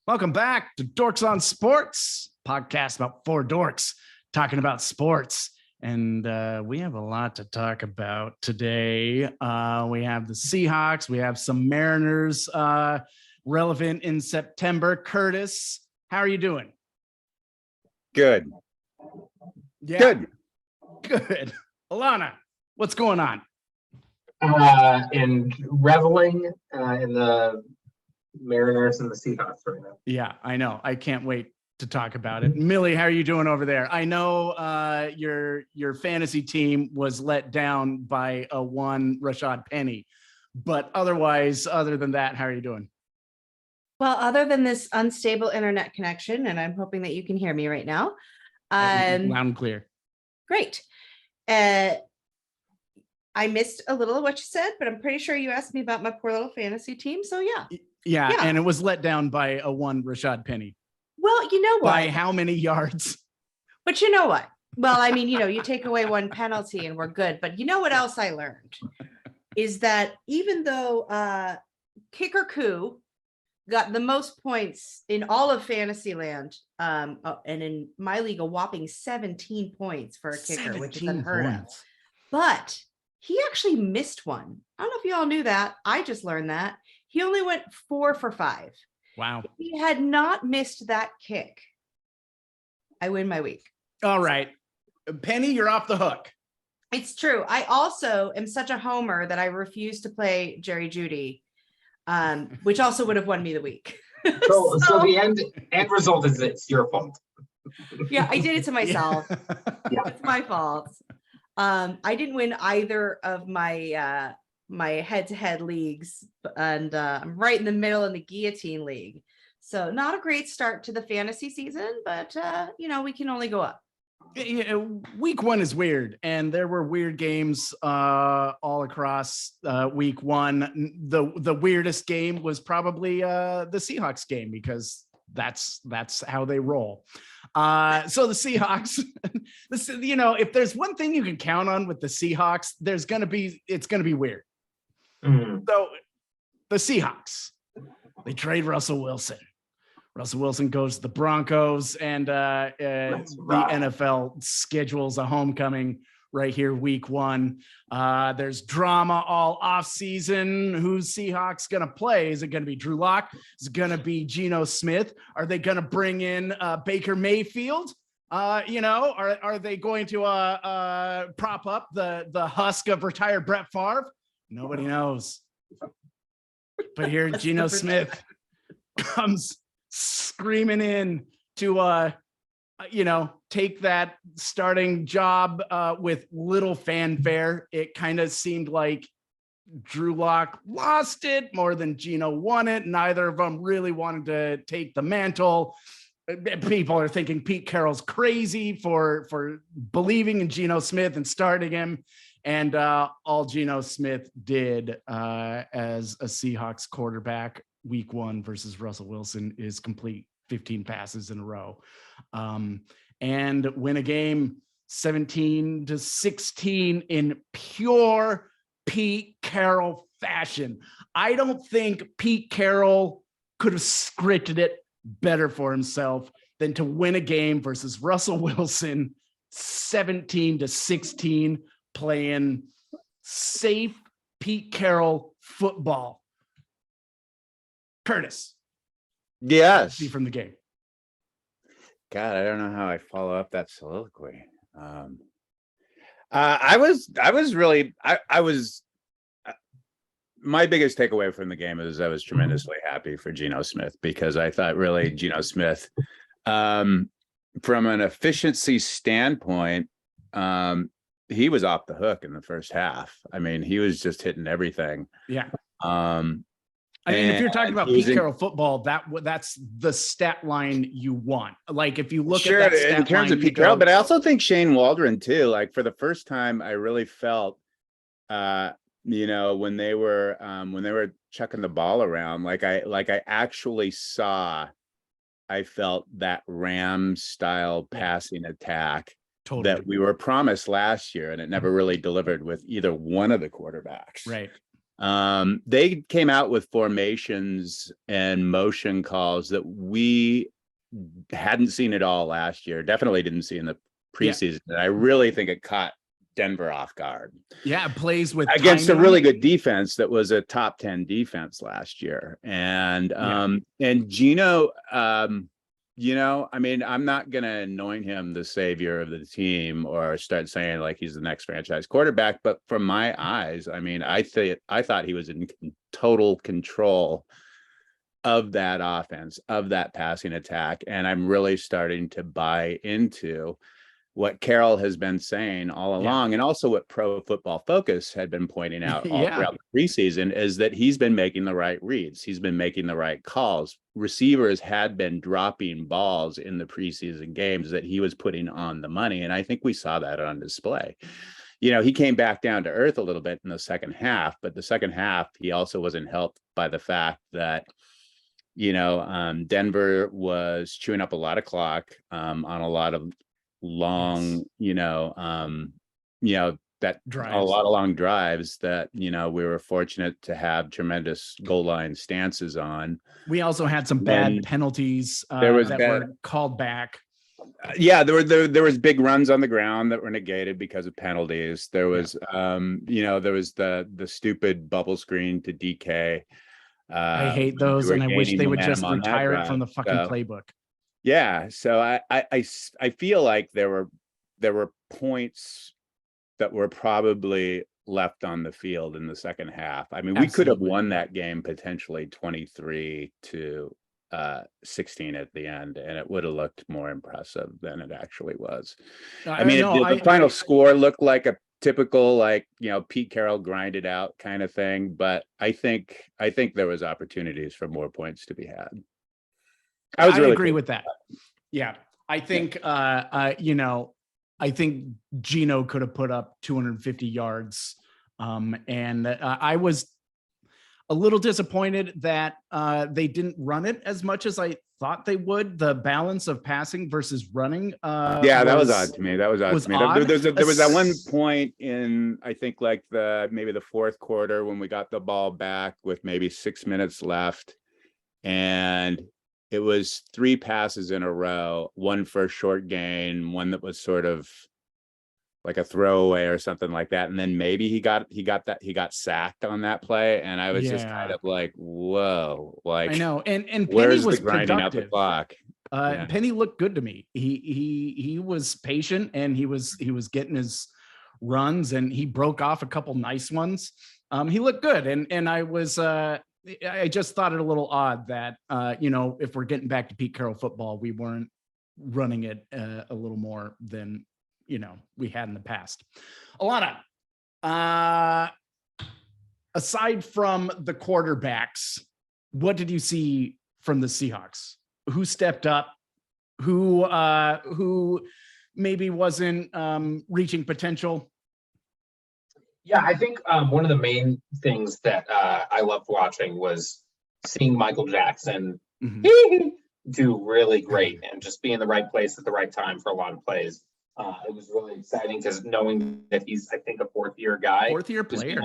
Welcome back to Dorks on Sports, podcast about four dorks talking about sports. And we have a lot to talk about today. We have the Seahawks. We have some Mariners relevant in September. Curtis, how are you doing? Good. Yeah. Good. Alana, what's going on? And reveling in the Mariners and the Seahawks right now. Yeah, I know. I can't wait to talk about it. Millie, how are you doing over there? I know your fantasy team was let down by a one Rashad Penny, but otherwise, other than that, how are you doing? Well, other than this unstable internet connection, and I'm hoping that you can hear me right now. Loud and clear. Great. I missed a little of what you said, but I'm pretty sure you asked me about my poor little fantasy team. So yeah. And it was let down by a one Rashad Penny. Well, you know what? By how many yards? But you know what? Well, I mean, you take away one penalty and we're good. But you know what else I learned is that even though Kicker Coup got the most points in all of Fantasyland, and in my league, a whopping 17 points for a kicker, which is unheard of. But he actually missed one. I don't know if you all knew that. I just learned that. He only went 4 for 5. Wow. If he had not missed that kick, I win my week. All right. Penny, you're off the hook. It's true. I also am such a homer that I refuse to play Jerry Jeudy, which also would have won me the week. So the end result is it's your fault. Yeah, I did it to myself. Yeah. It's my fault. I didn't win either of my my head-to-head leagues, and I'm right in the middle in the guillotine league. So not a great start to the fantasy season, but we can only go up. Week one is weird, and there were weird games all across week one. The weirdest game was probably the Seahawks game, because that's how they roll. So the Seahawks, if there's one thing you can count on with the Seahawks, it's going to be weird. Mm-hmm. So the Seahawks, they trade Russell Wilson. Russell Wilson goes to the Broncos, and the NFL schedules a homecoming right here, week one. There's drama all off season. Who's Seahawks going to play? Is it going to be Drew Lock? Is it going to be Geno Smith? Are they going to bring in Baker Mayfield? Are they going to prop up the husk of retired Brett Favre? Nobody knows. But here, Geno Smith comes screaming in to take that starting job with little fanfare. It kind of seemed like Drew Lock lost it more than Geno won it. Neither of them really wanted to take the mantle. People are thinking Pete Carroll's crazy for believing in Geno Smith and starting him. And all Geno Smith did as a Seahawks quarterback week one versus Russell Wilson is complete 15 passes in a row and win a game 17-16 in pure Pete Carroll fashion. I don't think Pete Carroll could have scripted it better for himself than to win a game versus Russell Wilson 17-16, playing safe Pete Carroll football. Curtis. Yes. See from the game. God, I don't know how I follow up that soliloquy. I was my biggest takeaway from the game is I was tremendously happy for Geno Smith, because I thought really Geno Smith, from an efficiency standpoint, he was off the hook in the first half. I mean, he was just hitting everything. Yeah. I mean, if you're talking about Pete Carroll football, that's the stat line you want. Like, if you look at that stat in terms line, of Pete Carroll, but I also think Shane Waldron too. Like, for the first time, I really felt, when they were chucking the ball around, like I actually saw, I felt that Rams style passing attack that we were promised last year, and it never really delivered with either one of the quarterbacks. Right. They came out with formations and motion calls that we hadn't seen at all last year. Definitely didn't see in the preseason. And I really think it caught Denver off guard. Yeah, plays with against a timing. really good defense that was a top 10 defense last year. And Geno, I mean, I'm not going to anoint him the savior of the team or start saying like he's the next franchise quarterback. But from my eyes, I mean, I thought he was in total control of that offense, of that passing attack. And I'm really starting to buy into what Carroll has been saying all along, and also what Pro Football Focus had been pointing out all throughout the preseason, is that he's been making the right reads. He's been making the right calls. Receivers had been dropping balls in the preseason games that he was putting on the money. And I think we saw that on display. He came back down to earth a little bit in the second half, but the second half, he also wasn't helped by the fact that Denver was chewing up a lot of clock on a lot of long, that drives. A lot of long drives that, we were fortunate to have tremendous goal line stances on. We also had some bad penalties that were called back. There was big runs on the ground that were negated because of penalties. There was, there was the stupid bubble screen to DK. I hate those, and I wish they would just retire it from the fucking playbook. Yeah, so I feel like there were points that were probably left on the field in the second half. I mean, we could have won that game potentially 23-16 at the end, and it would have looked more impressive than it actually was. The final score looked like a typical, Pete Carroll grinded out kind of thing, but I think there was opportunities for more points to be had. I agree with that. Yeah. I think, I think Geno could have put up 250 yards. And I was a little disappointed that they didn't run it as much as I thought they would. The balance of passing versus running. That was odd to me. There was that one point in, I think, maybe the fourth quarter when we got the ball back with maybe 6 minutes left, and it was 3 passes in a row, one for a short gain, one that was sort of like a throwaway or something like that. And then maybe he got sacked on that play. And I was just kind of like, whoa, I know. And Penny where's was the grinding out the productive. clock? Penny looked good to me. He was patient, and he was getting his runs, and he broke off a couple nice ones. He looked good. And I just thought it a little odd that, if we're getting back to Pete Carroll football, we weren't running it a little more than, we had in the past. Alana, aside from the quarterbacks, what did you see from the Seahawks? Who stepped up? Who maybe wasn't reaching potential? Yeah, I think one of the main things that I loved watching was seeing Michael Jackson do really great and just be in the right place at the right time for a lot of plays. It was really exciting because knowing that he's, I think, a fourth-year guy. Fourth-year player,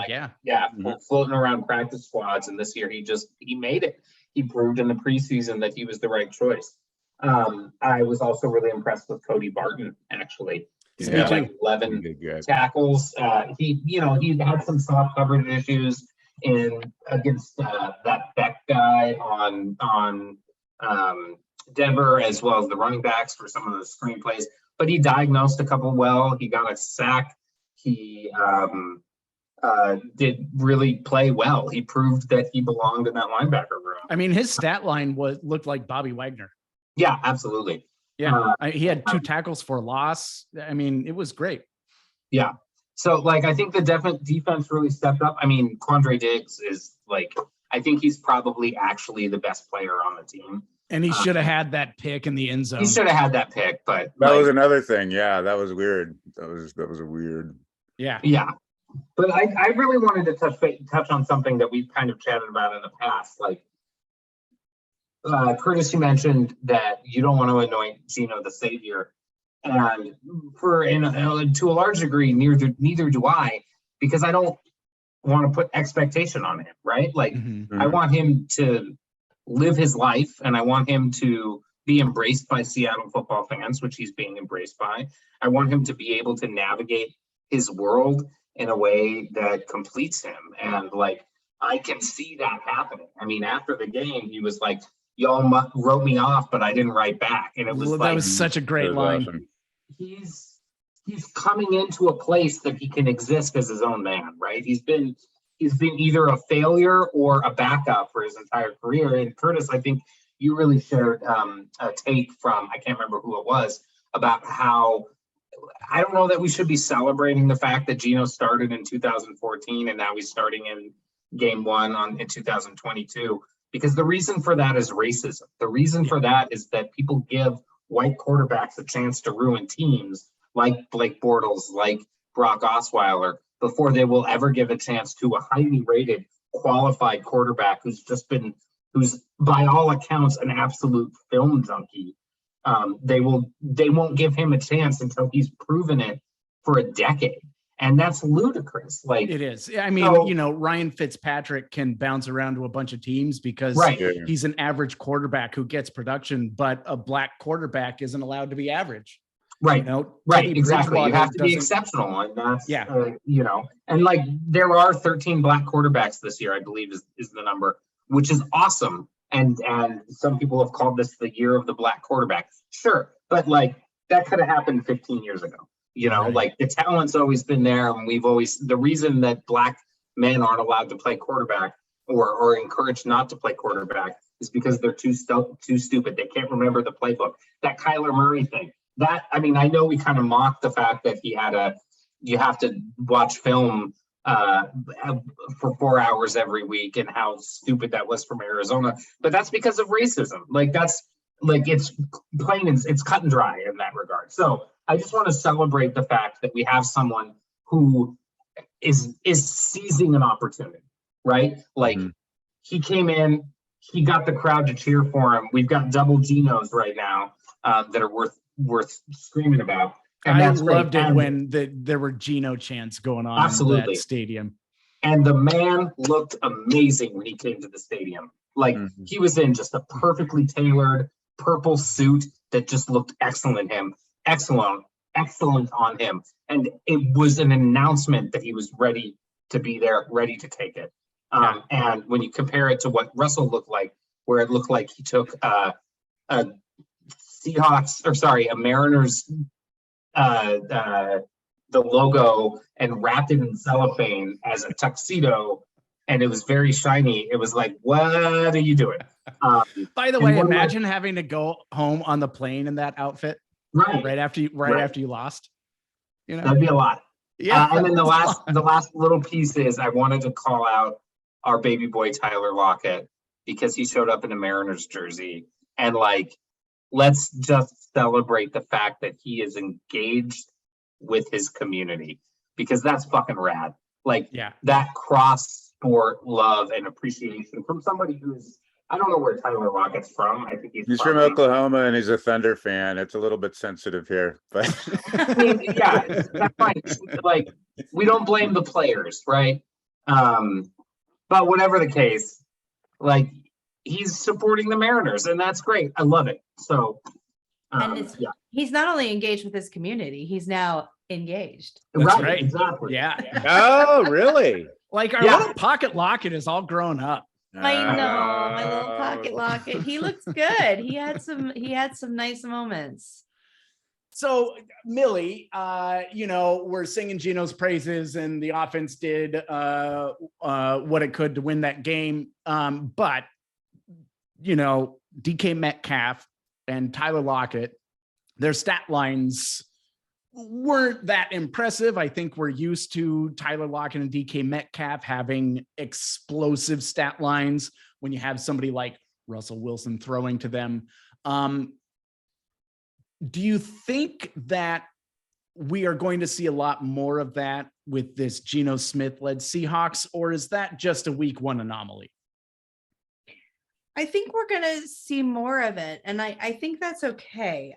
floating around practice squads, and this year he made it. He proved in the preseason that he was the right choice. I was also really impressed with Cody Barton, actually. He's got 11 tackles. He had some soft coverage issues against that Beck guy on Denver, as well as the running backs for some of the screenplays. But he diagnosed a couple well. He got a sack. He did really play well. He proved that he belonged in that linebacker room. I mean, his stat line looked like Bobby Wagner. Yeah, absolutely. Yeah, he had 2 tackles for loss. I mean, it was great. Yeah. So, I think the defense really stepped up. I mean, Quandre Diggs is, I think he's probably actually the best player on the team. And he should have had that pick in the end zone. He should have had that pick, but that was another thing. Yeah, that was weird. That was a weird. Yeah. Yeah. But I really wanted to touch on something that we've kind of chatted about in the past. Curtis, you mentioned that you don't want to anoint Geno the savior, and to a large degree, neither do I, because I don't want to put expectation on him, right? Like Mhm. I want him to live his life, and I want him to be embraced by Seattle football fans, which he's being embraced by. I want him to be able to navigate his world in a way that completes him. And like, I can see that happening. I mean, after the game, he was like, y'all wrote me off, but I didn't write back. And it was That like, was such a That great was line. awesome. he's coming into a place that he can exist as his own man, right? He's been either a failure or a backup for his entire career. And Curtis, I think you really shared a take from, I can't remember who it was, about how I don't know that we should be celebrating the fact that Geno started in 2014 and now he's starting in game one in 2022, because the reason for that is racism. The reason for that is that people give white quarterbacks a chance to ruin teams like Blake Bortles, like Brock Osweiler, before they will ever give a chance to a highly rated, qualified quarterback who's by all accounts an absolute film junkie. They won't give him a chance until he's proven it for a decade. And that's ludicrous. Like, It is. I mean, so, Ryan Fitzpatrick can bounce around to a bunch of teams because right. he's an average quarterback who gets production, but a black quarterback isn't allowed to be average. Right. Right. Teddy Exactly. You Bridgewater have to be doesn't- exceptional. And that's, Yeah. and like there are 13 black quarterbacks this year, I believe is the number, which is awesome. And some people have called this the year of the black quarterback. Sure. But like that could have happened 15 years ago. Right. Like the talent's always been there. And the reason that black men aren't allowed to play quarterback or encouraged not to play quarterback is because they're too stupid. They can't remember the playbook. That Kyler Murray thing. I know we kind of mocked the fact that you have to watch film for 4 hours every week and how stupid that was from Arizona, but that's because of racism. Like that's like, it's plain and it's cut and dry in that regard. So I just want to celebrate the fact that we have someone who is seizing an opportunity, right? Like he came in, he got the crowd to cheer for him. We've got double Genos right now that are worth screaming about. And I that's loved great. it when there were Geno chants going on Absolutely. in that stadium. And the man looked amazing when he came to the stadium. Like he was in just a perfectly tailored purple suit that just looked excellent on him. And it was an announcement that he was ready to be there, ready to take it. And when you compare it to what Russell looked like, where it looked like he took a Mariners the logo and wrapped it in cellophane as a tuxedo, and it was very shiny. It was like, what are you doing? By the way, imagine having to go home on the plane in that outfit right after you lost. That'd be a lot. Yeah. And then the last little piece is I wanted to call out our baby boy Tyler Lockett because he showed up in a Mariners jersey, and like, let's just celebrate the fact that he is engaged with his community, because that's fucking rad. Like that cross sport love and appreciation from somebody who's, I don't know where Tyler Lockett's from. I think he's from Oklahoma and he's a Thunder fan. It's a little bit sensitive here, but I mean, yeah, that's fine. Like, we don't blame the players, right? But whatever the case, like, he's supporting the Mariners, and that's great. I love it. So, he's not only engaged with his community, he's now engaged. That's right. Exactly. Yeah. Oh, really? Like our little pocket locket is all grown up. I know, my little pocket locket. He looks good. He had some nice moments. So, Millie, we're singing Geno's praises, and the offense did what it could to win that game. But DK Metcalf and Tyler Lockett, their stat lines weren't that impressive. I think we're used to Tyler Lockett and DK Metcalf having explosive stat lines when you have somebody like Russell Wilson throwing to them. Do you think that we are going to see a lot more of that with this Geno Smith-led Seahawks, or is that just a week one anomaly? I think we're going to see more of it. And I think that's okay.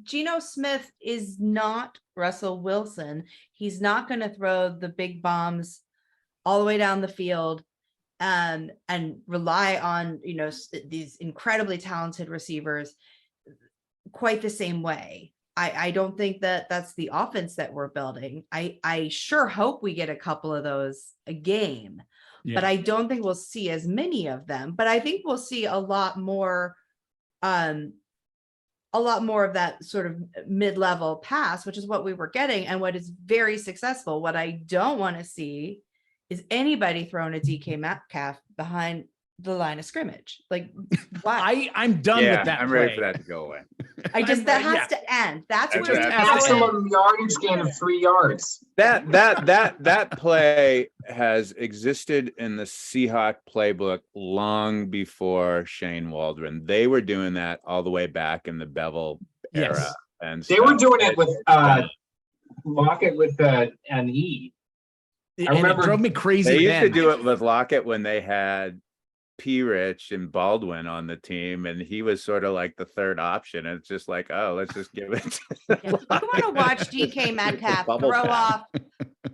Geno Smith is not Russell Wilson. He's not going to throw the big bombs all the way down the field, and rely on, these incredibly talented receivers quite the same way. I don't think that that's the offense that we're building. I sure hope we get a couple of those a game, but I don't think we'll see as many of them. But I think we'll see a lot more of that sort of mid-level pass, which is what we were getting and what is very successful. What I don't want to see is anybody throwing a DK Metcalf behind the line of scrimmage. Like, why? I'm done with that. I'm ready for that to go away. That has to end. That's That's where right. Maximum yardage gain of 3 yards. That play has existed in the Seahawk playbook long before Shane Waldron. They were doing that all the way back in the Bevel era. And they were doing it with Lockett with an E. I remember it drove me crazy. They used to do it with Lockett when they had P. Rich and Baldwin on the team, and he was sort of like the third option. And it's just like, oh, let's just give it. If you want to watch DK Metcalf Bubble throw pack. off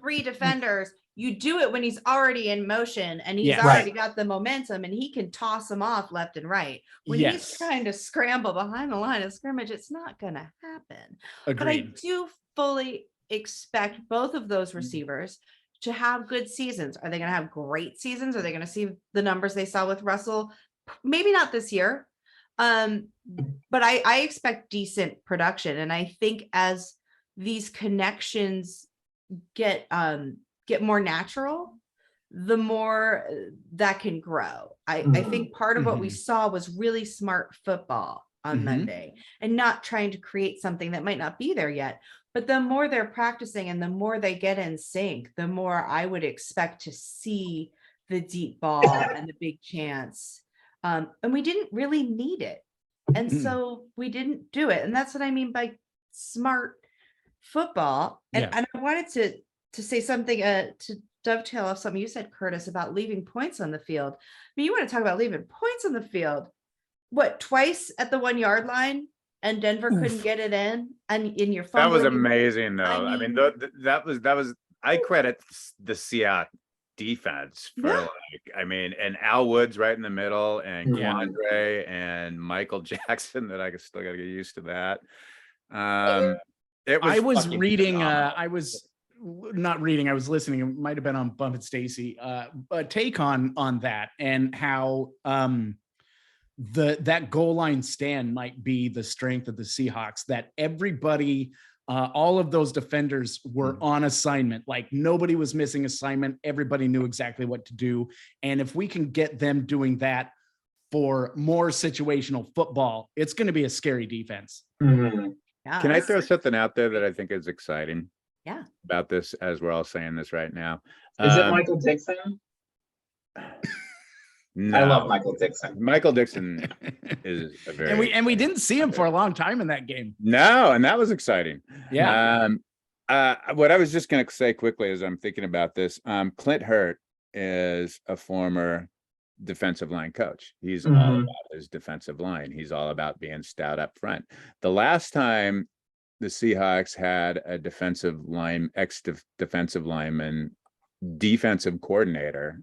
3 defenders, you do it when he's already in motion and he's Yes. already got the momentum and he can toss them off left and right. When he's trying to scramble behind the line of scrimmage, it's not going to happen. Agreed. But I do fully expect both of those receivers to have good seasons. Are they going to have great seasons? Are they going to see the numbers they saw with Russell? Maybe not this year. But I expect decent production. And I think as these connections get more natural, the more that can grow. I think part of what we saw was really smart football on Monday, and not trying to create something that might not be there yet. But the more they're practicing and the more they get in sync, the more I would expect to see the deep ball and the big chance. And we didn't really need it. And so we didn't do it. And that's what I mean by smart football. And I wanted to say something to dovetail off something you said, Curtis, about leaving points on the field. I mean, you want to talk about leaving points on the field. What, twice at the 1 yard line? And Denver couldn't get it in, and in your phone. That was amazing, though. I mean, that was. I credit the Seahawks defense for and Al Woods right in the middle, and Quandre and Michael Jackson. That I still got to get used to that. I was reading. I was not reading. I was listening. It might have been on Bump and Stacy. A take on that and how that goal line stand might be the strength of the Seahawks, that everybody, all of those defenders were on assignment. Like nobody was missing assignment. Everybody knew exactly what to do. And if we can get them doing that for more situational football, it's going to be a scary defense. Can I throw something out there that I think is exciting? About this, as we're all saying this right now. Is it Michael Dixon? No. I love Michael Dixon. Michael Dixon is a very and we didn't see him for a long time in that game. No, and that was exciting. Yeah. What I was just going to say quickly as I'm thinking about this, Clint Hurt is a former defensive line coach. He's all about his defensive line. He's all about being stout up front. The last time the Seahawks had a defensive lineman, defensive coordinator,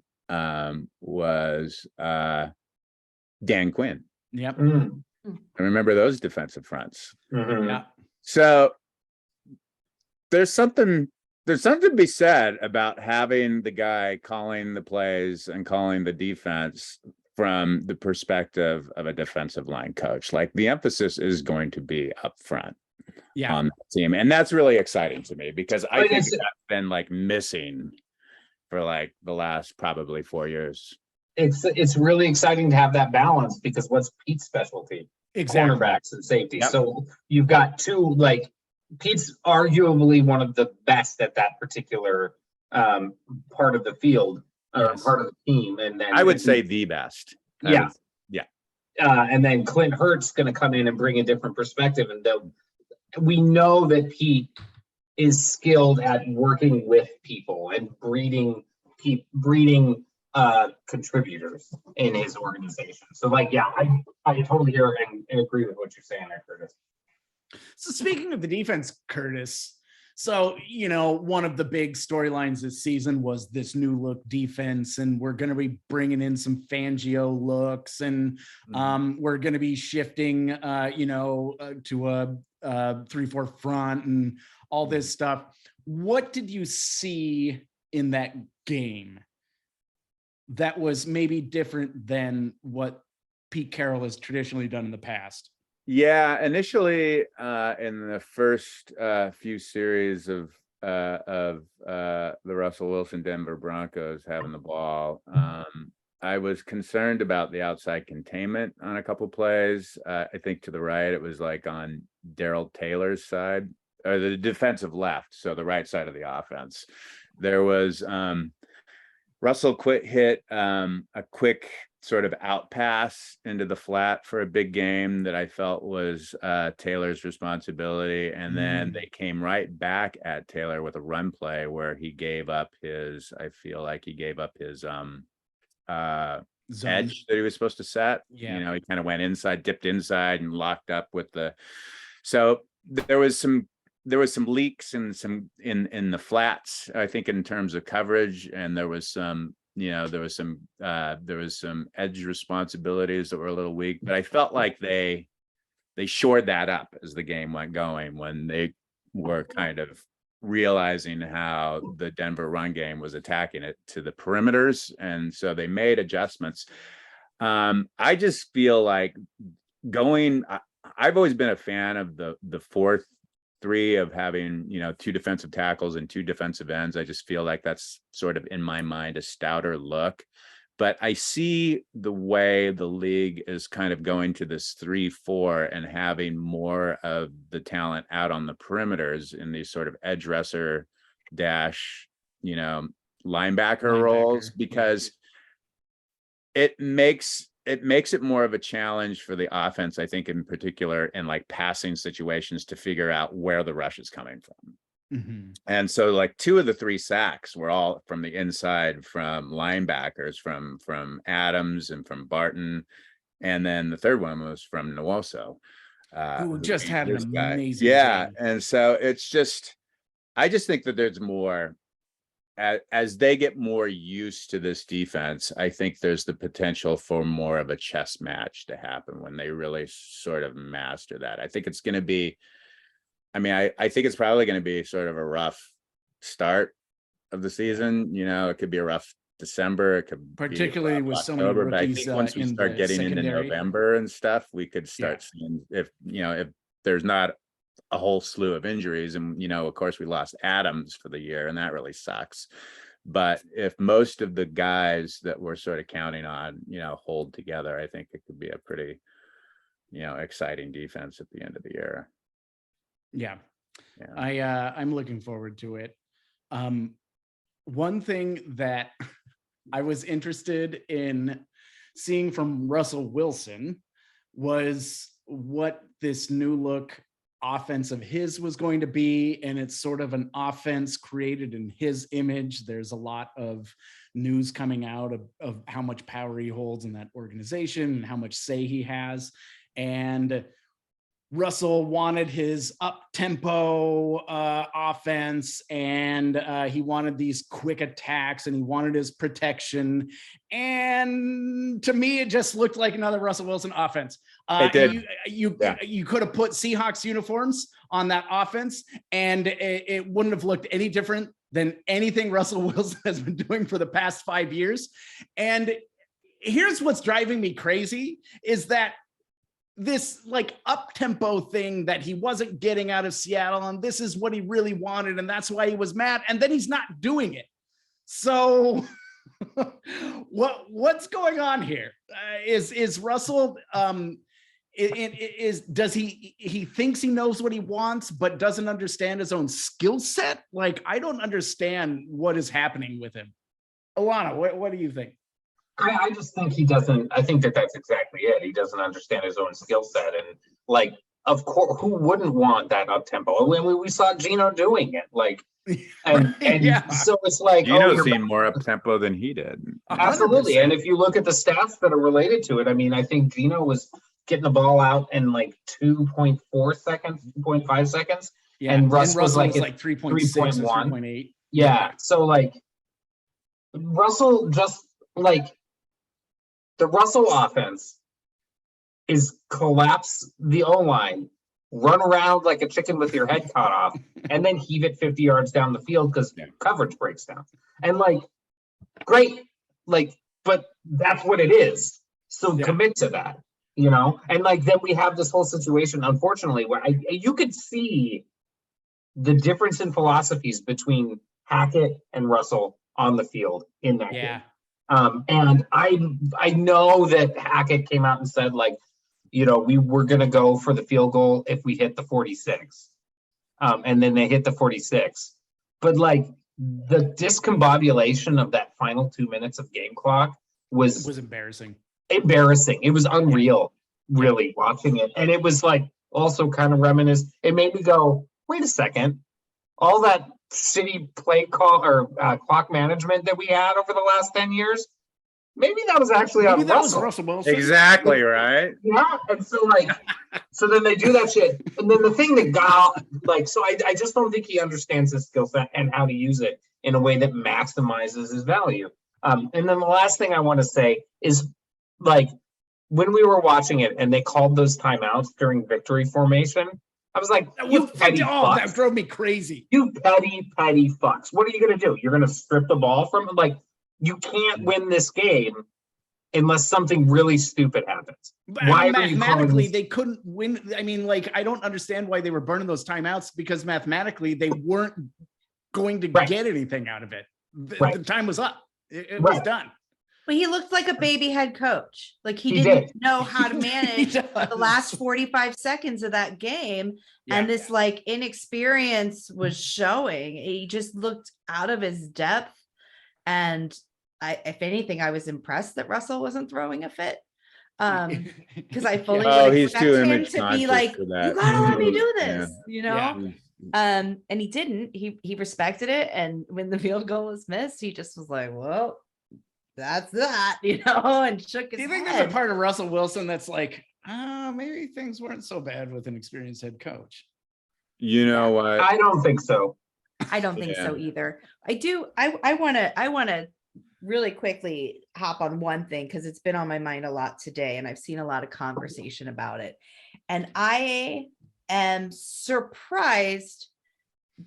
was Dan Quinn. Yep. I remember those defensive fronts. Yeah. So there's something to be said about having the guy calling the plays and calling the defense from the perspective of a defensive line coach. Like the emphasis is going to be up front on the team. And that's really exciting to me because I think that's been like missing for like the last probably 4 years. It's really exciting to have that balance because what's Pete's specialty? Exactly. Cornerbacks and safety. So you've got two, like Pete's arguably one of the best at that particular part of the field or part of the team. And then I would say the best. And then Clint Hurt's going to come in and bring a different perspective. And we know that Pete is skilled at working with people and breeding contributors in his organization. So I totally hear and agree with what you're saying there, Curtis. So speaking of the defense, Curtis, So, one of the big storylines this season was this new look defense, and we're going to be bringing in some Fangio looks, and we're going to be shifting, to a 3-4 front and all this stuff. What did you see in that game that was maybe different than what Pete Carroll has traditionally done in the past? Yeah, initially in the first few series of the Russell Wilson Denver Broncos having the ball, I was concerned about the outside containment on a couple plays. I think to the right, it was like on Darrell Taylor's side, or the defensive left, so the right side of the offense. There was Russell hit a quick sort of out pass into the flat for a big game that I felt was Taylor's responsibility. And then they came right back at Taylor with a run play where he gave up his, I feel like he gave up his edge that he was supposed to set. Yeah. He kind of went inside, dipped inside and locked up with so there was some leaks and some in the flats, I think, in terms of coverage, and there was some edge responsibilities that were a little weak, but I felt like they shored that up as the game went going, when they were kind of realizing how the Denver run game was attacking it to the perimeters, and so they made adjustments. I just feel like I've always been a fan of the 4-3 of having, 2 defensive tackles and 2 defensive ends. I just feel like that's sort of, in my mind, a stouter look. But I see the way the league is kind of going to this 3-4 and having more of the talent out on the perimeters in these sort of edge rusher dash, linebacker roles, because it makes it more of a challenge for the offense, I think, in particular in like passing situations, to figure out where the rush is coming from. And so like 2 of the 3 sacks were all from the inside, from linebackers, from Adams and from Barton. And then the third one was from Nwosu, who just had an amazing game. game. And so I just think that there's more. As they get more used to this defense, I think there's the potential for more of a chess match to happen when they really sort of master that. I think it's going to be, I think it's probably going to be sort of a rough start of the season. It could be a rough December. It could particularly with so many rookies. But I think once we start getting into November and stuff, we could start seeing if there's not a whole slew of injuries, and of course we lost Adams for the year, and that really sucks. But if most of the guys that we're sort of counting on hold together, I think it could be a pretty exciting defense at the end of the year. I'm looking forward to it. One thing that I was interested in seeing from Russell Wilson was what this new look offense of his was going to be, and it's sort of an offense created in his image. There's a lot of news coming out of how much power he holds in that organization and how much say he has. And Russell wanted his up-tempo offense, and he wanted these quick attacks, and he wanted his protection. And to me, it just looked like another Russell Wilson offense. It did. You could have put Seahawks uniforms on that offense, and it wouldn't have looked any different than anything Russell Wilson has been doing for the past 5 years. And here's what's driving me crazy is that this like up-tempo thing that he wasn't getting out of Seattle, and this is what he really wanted, and that's why he was mad, and then he's not doing it. So what's going on here? Is Russell does he thinks he knows what he wants but doesn't understand his own skill set? Like, I don't understand what is happening with him. Alana, what do you think? I just think he doesn't. I think that's exactly it. He doesn't understand his own skill set, and like, of course, who wouldn't want that up tempo? We saw Geno doing it, like, and so it's like Geno seemed more up tempo than he did. Absolutely, 100%. And if you look at the stats that are related to it, I think Geno was getting the ball out in like 2.4 seconds, 2.5 seconds, Yeah. And Russ was Russell like was at like 3.6 or 3.1. 3.8. Yeah. So like Russell just like the Russell offense is collapse the O-line, run around like a chicken with your head cut off, and then heave it 50 yards down the field because coverage breaks down. And like, great, like, but that's what it is. So commit to that, you know? And like, then we have this whole situation, unfortunately, where you could see the difference in philosophies between Hackett and Russell on the field in that game. And I know that Hackett came out and said, like, you know, we were going to go for the field goal if we hit the 46. And then they hit the 46. But like the discombobulation of that final 2 minutes of game clock was embarrassing. Embarrassing. It was unreal, really, watching it. And it was like also kind of reminiscent. It made me go, wait a second. All that shitty play call or clock management that we had over the last 10 years, maybe that was actually on Russell. Russell Wilson. Exactly, right? Yeah. And so like, so then they do that shit. And then the thing that got like, so I just don't think he understands his skill set and how to use it in a way that maximizes his value. And then the last thing I want to say is like, when we were watching it and they called those timeouts during victory formation, I was like, you petty fucks. That drove me crazy. You petty fucks. What are you going to do? You're going to strip the ball from him? Like, you can't win this game unless something really stupid happens. Why mathematically they couldn't win? I mean, like, I don't understand why they were burning those timeouts, because mathematically they weren't going to get anything out of it. The time was up. It was done. But he looked like a baby head coach. Like he didn't know how to manage the last 45 seconds of that game. And this like inexperience was showing. He just looked out of his depth. And if anything, I was impressed that Russell wasn't throwing a fit. Because I fully would expect him to be like, you gotta let me do this, you know? And he didn't. He respected it. And when the field goal was missed, he just was like, well, that's that, you know, and shook his head. Do you think there's a part of Russell Wilson that's like, maybe things weren't so bad with an experienced head coach? You know what? I don't think so. I don't think so either. I want to really quickly hop on one thing because it's been on my mind a lot today and I've seen a lot of conversation about it. And I am surprised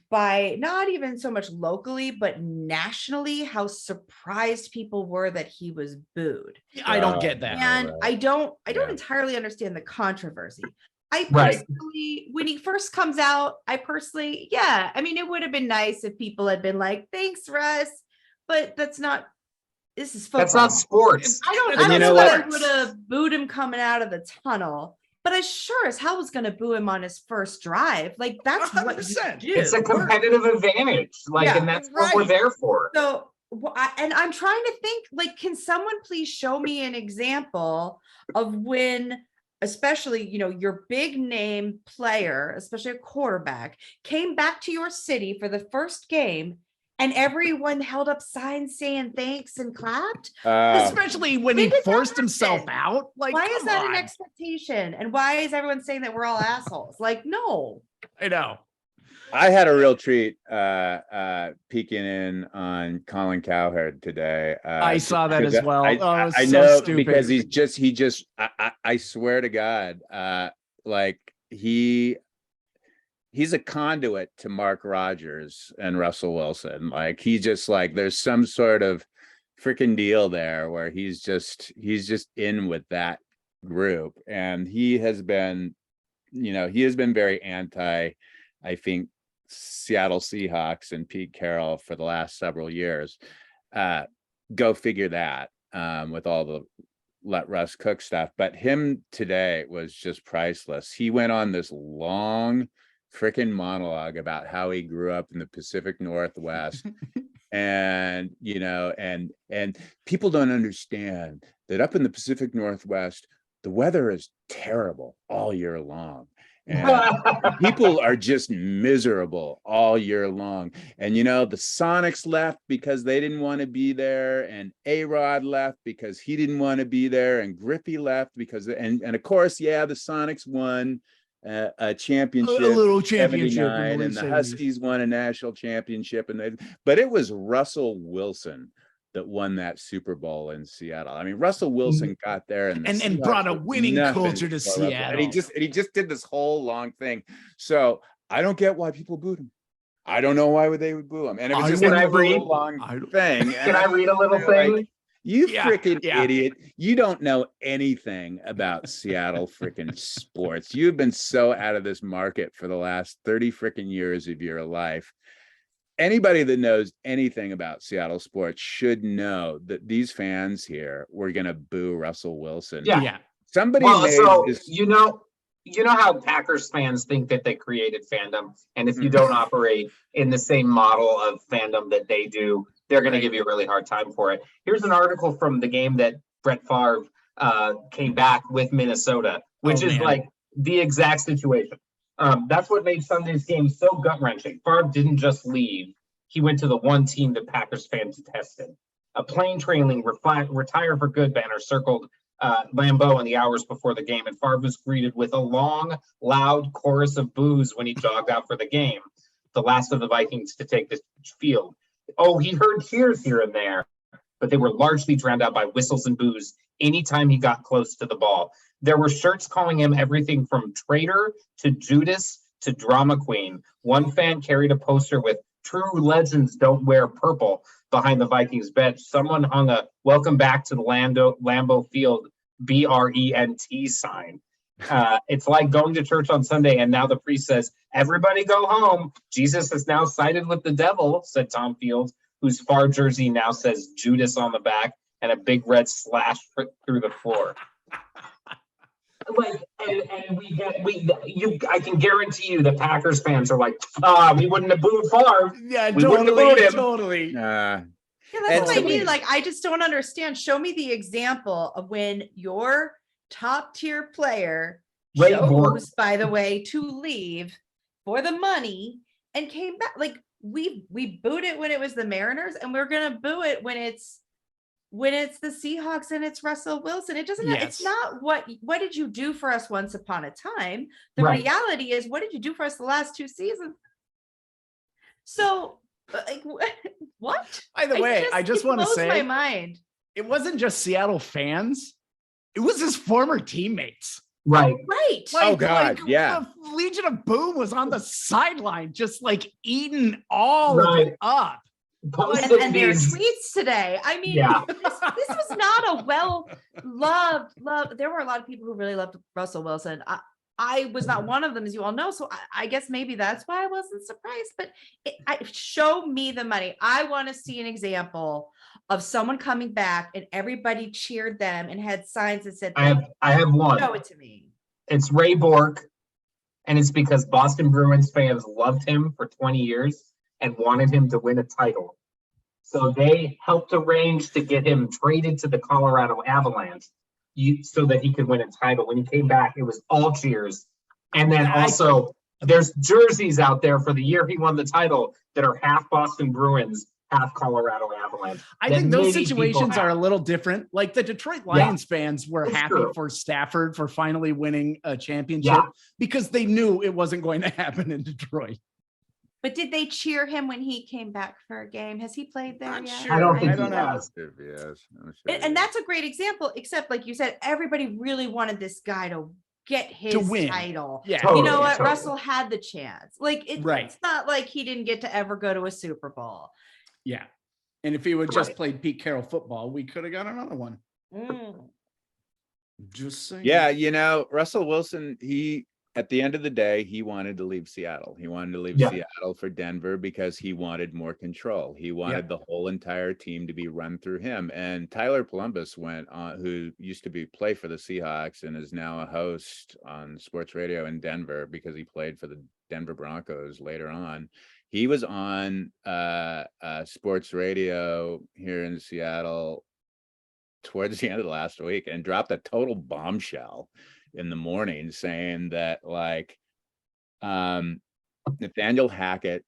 by not even so much locally, but nationally, how surprised people were that he was booed. I don't get that. And I don't entirely understand the controversy. I personally, when he first comes out, I mean, it would have been nice if people had been like, thanks, Russ, but this is football. That's not sports. I don't know that I would have booed him coming out of the tunnel. But I sure as hell was going to boo him on his first drive. Like that's 100%. What you do. It's a competitive advantage. Like, and that's what we're there for. So, and I'm trying to think, like, can someone please show me an example of when, especially, you know, your big name player, especially a quarterback, came back to your city for the first game and everyone held up signs saying thanks and clapped, especially when he forced himself out. Like, why is that an expectation? And why is everyone saying that we're all assholes? Like, no. I know. I had a real treat peeking in on Colin Cowherd today. I saw that as well. I know stupid. Because he just I swear to God, like he's a conduit to Mark Rodgers and Russell Wilson. Like he just like there's some sort of freaking deal there where he's just in with that group. And he has been very anti, I think, Seattle Seahawks and Pete Carroll for the last several years. Go figure that with all the let Russ cook stuff. But him today was just priceless. He went on this long freaking monologue about how he grew up in the Pacific Northwest. And, you know, and people don't understand that up in the Pacific Northwest, the weather is terrible all year long. And people are just miserable all year long. And, you know, the Sonics left because they didn't want to be there. And A-Rod left because he didn't want to be there. And Griffey left because, and of course, the Sonics won a championship, A little in championship in the 79, late and the 70s. Huskies won a national championship, but it was Russell Wilson that won that Super Bowl in Seattle. I mean, Russell Wilson got there and brought a winning culture to Seattle. And he just did this whole long thing. So I don't get why people booed him. I don't know why they would boo him. And it was just like a long thing. Can I read a little thing? Like, you freaking idiot. You don't know anything about Seattle freaking sports. You've been so out of this market for the last 30 freaking years of your life. Anybody that knows anything about Seattle sports should know that these fans here were going to boo Russell Wilson. Yeah. Somebody you know how Packers fans think that they created fandom, and if you don't operate in the same model of fandom that they do, they're going to give you a really hard time for it. Here's an article from the game that Brett Favre came back with Minnesota, which is like the exact situation. That's what made Sunday's game so gut-wrenching. Favre didn't just leave. He went to the one team that Packers fans detested. A plane trailing retire for good banner circled Lambeau in the hours before the game, and Favre was greeted with a long, loud chorus of boos when he jogged out for the game, the last of the Vikings to take the field. Oh, he heard cheers here and there, but they were largely drowned out by whistles and boos anytime he got close to the ball. There were shirts calling him everything from traitor to Judas to drama queen. One fan carried a poster with "True legends don't wear purple" behind the Vikings bench. Someone hung a "Welcome back to the Lambeau Field" BRENT sign. It's like going to church on Sunday and now the priest says, "Everybody go home. Jesus has now sided with the devil," said Tom Fields, whose far jersey now says Judas on the back and a big red slash through the floor. Like, I can guarantee you the Packers fans are like, we wouldn't have booed Favre. Yeah, we wouldn't have booed him. Totally. Yeah, that's what I mean. Like, I just don't understand. Show me the example of when your top tier player chose, by the way, to leave for the money and came back. Like, we booed it when it was the Mariners, and we're gonna boo it when it's the Seahawks and it's Russell Wilson. It doesn't have, it's not what did you do for us once upon a time? The reality is, what did you do for us the last 2 seasons? So, like, what? By the way, I just want to say, my mind. It wasn't just Seattle fans; it was his former teammates. Right. Right. Like, yeah. The Legion of Boom was on the sideline, just like eating all of it up. And their tweets today. I mean, this was not a well-loved. There were a lot of people who really loved Russell Wilson. I was not one of them, as you all know. So I guess maybe that's why I wasn't surprised. But show me the money. I want to see an example of someone coming back and everybody cheered them and had signs that said, I have one. Show it to me. It's Ray Bork, and it's because Boston Bruins fans loved him for 20 years and wanted him to win a title. So they helped arrange to get him traded to the Colorado Avalanche so that he could win a title. When he came back, it was all cheers. And then also, there's jerseys out there for the year he won the title that are half Boston Bruins, half Colorado Avalanche. I think those situations are a little different. Like the Detroit Lions fans were happy for Stafford for finally winning a championship because they knew it wasn't going to happen in Detroit. But did they cheer him when he came back for a game? Has he played there yet? Sure. I don't think he has. And that's a great example, except like you said, everybody really wanted this guy to get his title. Yeah. Totally, you know what? Totally. Russell had the chance. Like it's not like he didn't get to ever go to a Super Bowl. Yeah. And if he would just played Pete Carroll football, we could have got another one. Just saying. Yeah, you know, Russell Wilson, at the end of the day, he wanted to leave Seattle. He wanted to leave Seattle for Denver because he wanted more control. He wanted the whole entire team to be run through him. And Tyler Columbus went on, who used to play for the Seahawks and is now a host on sports radio in Denver because he played for the Denver Broncos later on. He was on sports radio here in Seattle towards the end of the last week and dropped a total bombshell in the morning saying that Nathaniel Hackett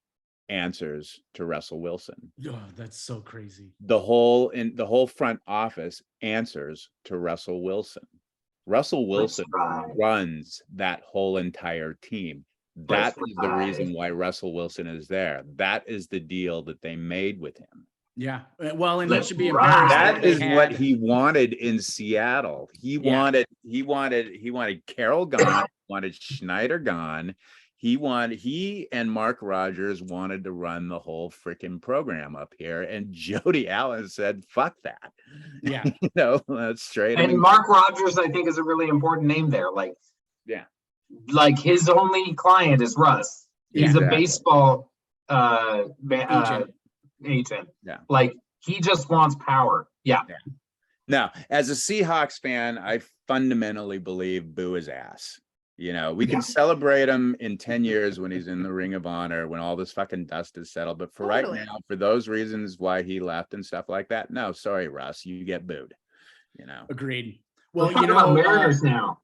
answers to Russell Wilson. Oh, that's so crazy. The whole front office answers to Russell Wilson. Russell Let's Wilson try. runs that whole entire team. That Let's is the try. reason why Russell Wilson is there. That is the deal that they made with him. Yeah. Well, and he Let's should be ride. embarrassed That they is what had- he wanted in Seattle. He wanted Carroll gone, wanted Schneider gone. He and Mark Rogers wanted to run the whole freaking program up here. And Jody Allen said, fuck that. Yeah. That's straight. And Mark Rogers, I think, is a really important name there. Like, Yeah. Like his only client is Russ. He's Exactly. a baseball agent. Yeah. Like he just wants power. Yeah. Now, as a Seahawks fan, I fundamentally believe boo his ass. We can celebrate him in 10 years when he's in the Ring of Honor, when all this fucking dust is settled. But for Totally. right now, for those reasons why he left and stuff like that, no, sorry, Russ, you get booed. Agreed. Well, Well, about Mariners now.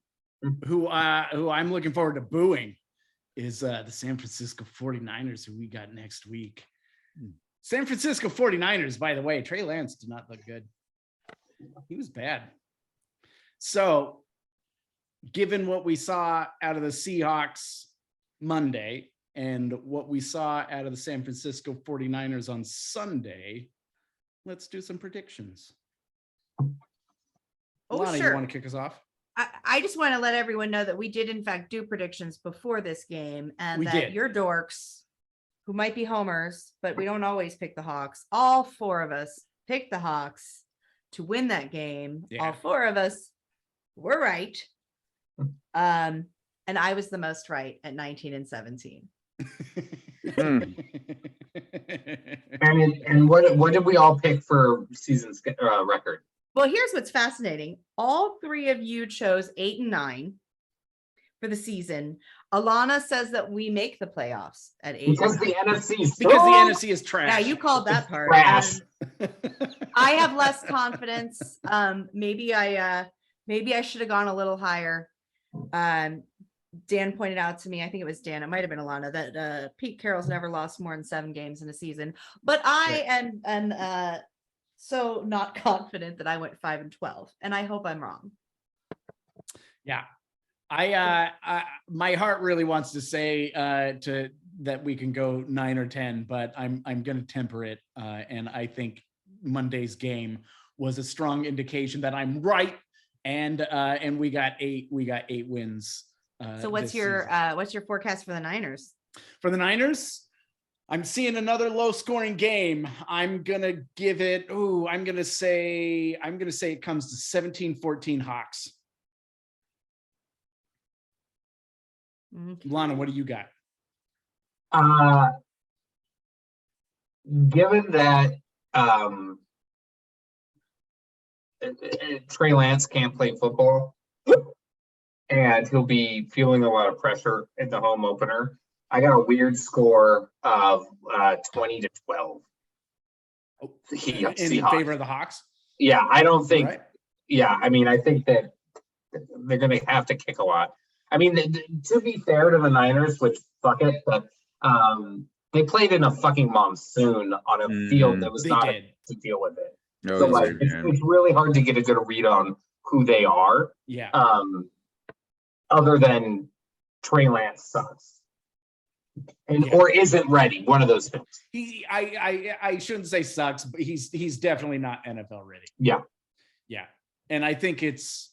who I'm looking forward to booing is the San Francisco 49ers, who we got next week. San Francisco 49ers, by the way, Trey Lance did not look good. He was bad. So, given what we saw out of the Seahawks Monday and what we saw out of the San Francisco 49ers on Sunday, let's do some predictions. Oh, Lana, sure. you want to kick us off? I just want to let everyone know that we did in fact do predictions before this game, and We that did. your dorks, who might be homers, but we don't always pick the Hawks. All four of us picked the Hawks to win that game. Yeah. All four of us were right. And I was the most right at 19 and 17. And what did we all pick for season record? Well, here's what's fascinating. All three of you chose 8 and 9 for the season. Alana says that we make the playoffs at 8. Because the NFC is Because the NFC is trash. Yeah, you called that part. Trash. I have less confidence. Maybe I should have gone a little higher. Dan pointed out to me, I think it was Dan, it might have been Alana, that Pete Carroll's never lost more than 7 games in a season. But I am so not confident that I went 5 and 12, and I hope I'm wrong. Yeah. I my heart really wants to say that we can go 9 or 10, but I'm going to temper it. And I think Monday's game was a strong indication that I'm right. And we got 8 wins. So what's your forecast for the Niners? For the Niners? I'm seeing another low scoring game. I'm going to give it, I'm going to say it comes to 17-14 Hawks. Lana, what do you got? Given that Trey Lance can't play football and he'll be feeling a lot of pressure in the home opener, I got a weird score of 20-12. In favor of the Hawks? Yeah, I don't think. Right. Yeah, I mean, I think that they're going to have to kick a lot. I mean, to be fair to the Niners, which fuck it, but they played in a fucking monsoon on a field that was not to deal with it. So like, it's really hard to get a good read on who they are. Yeah. Other than Trey Lance sucks. Or isn't ready. One of those things. I shouldn't say sucks, but he's definitely not NFL ready. Yeah. Yeah. And I think it's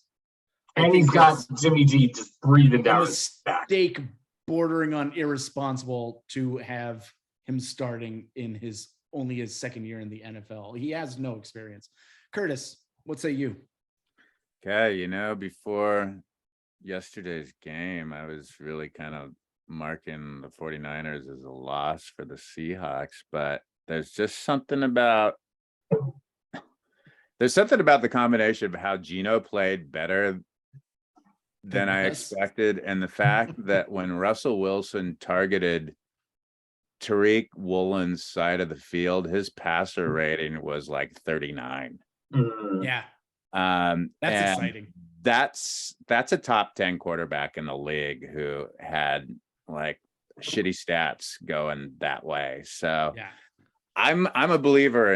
he's got Jimmy G just breathing down his back. Mistake bordering on irresponsible to have him starting in only his second year in the NFL. He has no experience. Curtis, what say you? Okay, before yesterday's game, I was really kind of marking the 49ers as a loss for the Seahawks, but there's something about the combination of how Geno played better than I expected, and the fact that when Russell Wilson targeted Tariq Woolen's side of the field, his passer rating was like 39. Yeah. That's exciting. That's a top 10 quarterback in the league who had like shitty stats going that way. So yeah, I'm a believer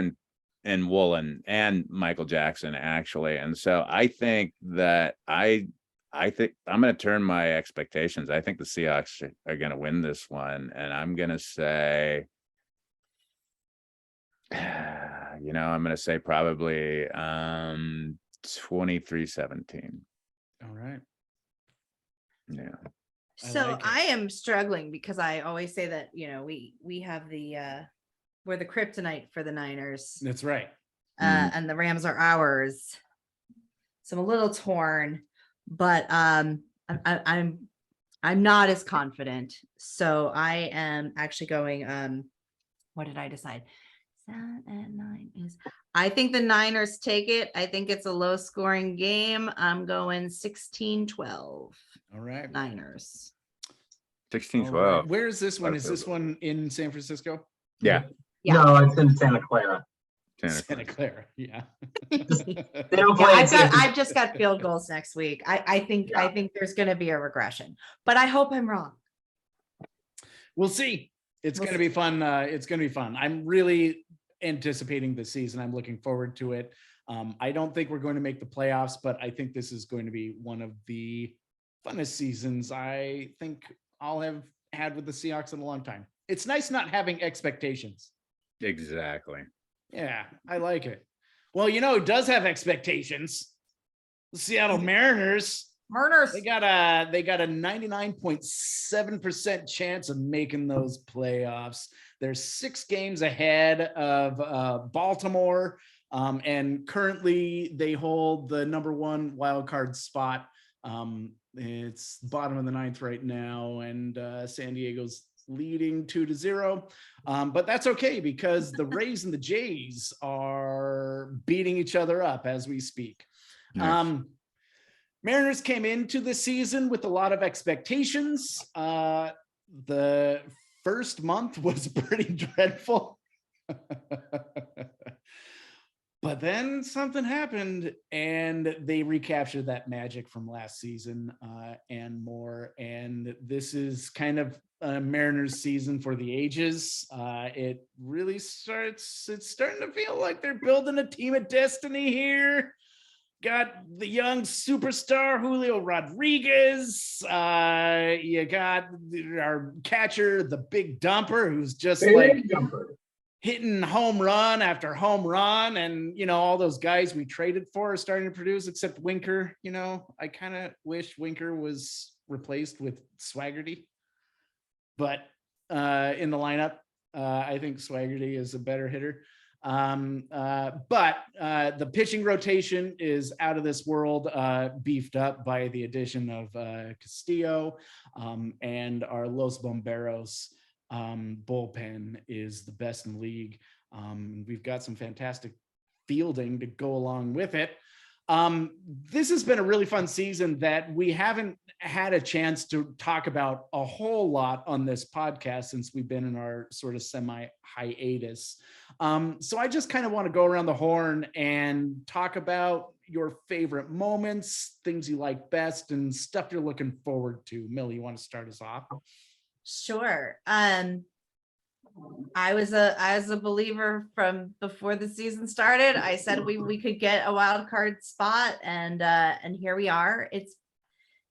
in Woolen and Michael Jackson, actually. And so I think that I I think I'm going to turn my expectations. I think the Seahawks are going to win this one, and I'm going to say, I'm going to say probably 23-17. All right. Yeah. So like it. I am struggling because I always say that, we have we're the kryptonite for the Niners, That's right. and the Rams are ours. So I'm a little torn, but I'm not as confident. So I am actually going, what did I decide? 7 and 9 is, I think the Niners take it. I think it's a low scoring game. I'm going 16-12 All right. Niners. 16-12. All right. Where is this one? Lot of Is this field one in San Francisco? Yeah. Yeah. No, it's in Santa Clara. Santa Clara. Yeah. They don't Yeah, play in San I've just got field goals next week. I think there's going to be a regression, but I hope I'm wrong. We'll see. It's We'll going to be fun. It's going to be fun. I'm really anticipating the season. I'm looking forward to it. I don't think we're going to make the playoffs, but I think this is going to be one of the funnest seasons I think I'll have had with the Seahawks in a long time. It's nice not having expectations. Exactly. Yeah, I like it. Well, who does have expectations? The Seattle Mariners. Murders. They got a 99.7% chance of making those playoffs. They're 6 games ahead of Baltimore, and currently they hold the number 1 wild card spot. It's bottom of the 9th right now, and San Diego's leading 2-0. But that's okay because the Rays and the Jays are beating each other up as we speak. Nice. Mariners came into the season with a lot of expectations. The first month was pretty dreadful. But then something happened and they recaptured that magic from last season and more. And this is kind of a Mariners season for the ages. It's starting to feel like they're building a team of destiny here. Got the young superstar Julio Rodriguez. You got our catcher, the Big Dumper, who's just hitting home run after home run. And, all those guys we traded for are starting to produce, except Winker. I kind of wish Winker was replaced with Swaggerty. But in the lineup, I think Swaggerty is a better hitter. But the pitching rotation is out of this world, beefed up by the addition of Castillo, and our Los Bomberos bullpen is the best in the league. We've got some fantastic fielding to go along with it. This has been a really fun season that we haven't had a chance to talk about a whole lot on this podcast since we've been in our sort of semi-hiatus. So I just kind of want to go around the horn and talk about your favorite moments, things you like best, and stuff you're looking forward to. Millie, you want to start us off? Sure. I was a believer from before the season started. I said we could get a wild card spot, and here we are.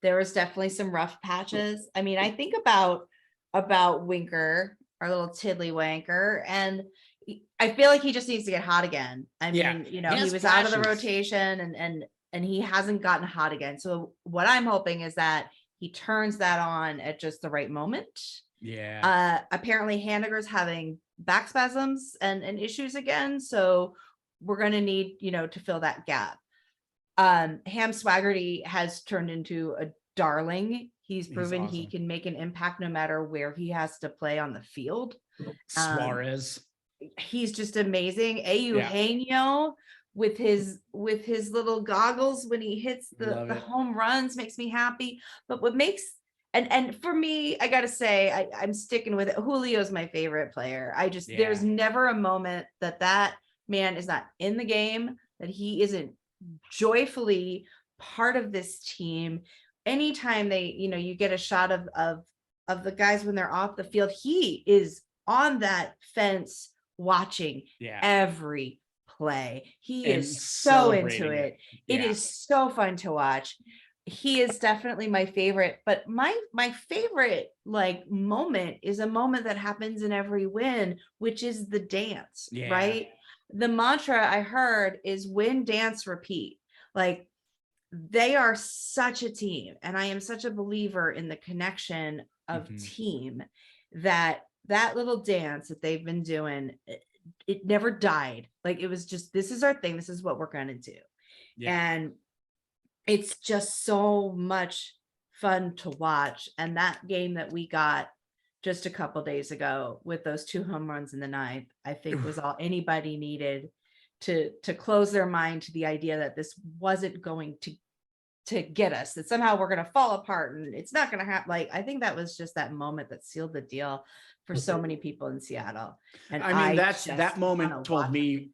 There was definitely some rough patches. I mean, I think about Winker, our little tiddlywinker, and I feel like he just needs to get hot again. I mean, he was out of the rotation, and he hasn't gotten hot again. So what I'm hoping is that he turns that on at just the right moment. Yeah. Apparently Haniger's having back spasms and issues again. So we're going to need, to fill that gap. Ham Swaggerty has turned into a darling. He's proven he can make an impact no matter where he has to play on the field. Suarez. He's just amazing. Eugenio with his little goggles when he hits the home runs makes me happy. But what makes and for me, I gotta say, I'm sticking with it. Julio's my favorite player. There's never a moment that man is not in the game, that he isn't joyfully part of this team. Anytime you get a shot of the guys when they're off the field, he is on that fence watching every play. He is so into it. It is so fun to watch. he is definitely my favorite, but my favorite like moment is a moment that happens in every win, which is the dance, Yeah. right? The mantra I heard is win, dance, repeat. Like they are such a team, and I am such a believer in the connection of team that little dance that they've been doing, it never died. Like it was just, this is our thing, this is what we're gonna do. Yeah. And it's just so much fun to watch. And that game that we got just a couple days ago with those 2 home runs in the ninth, I think was all anybody needed to close their mind to the idea that this wasn't going to get us, that somehow we're going to fall apart and it's not going to happen. Like, I think that was just that moment that sealed the deal for so many people in Seattle. And I mean, that just moment wanna told watch me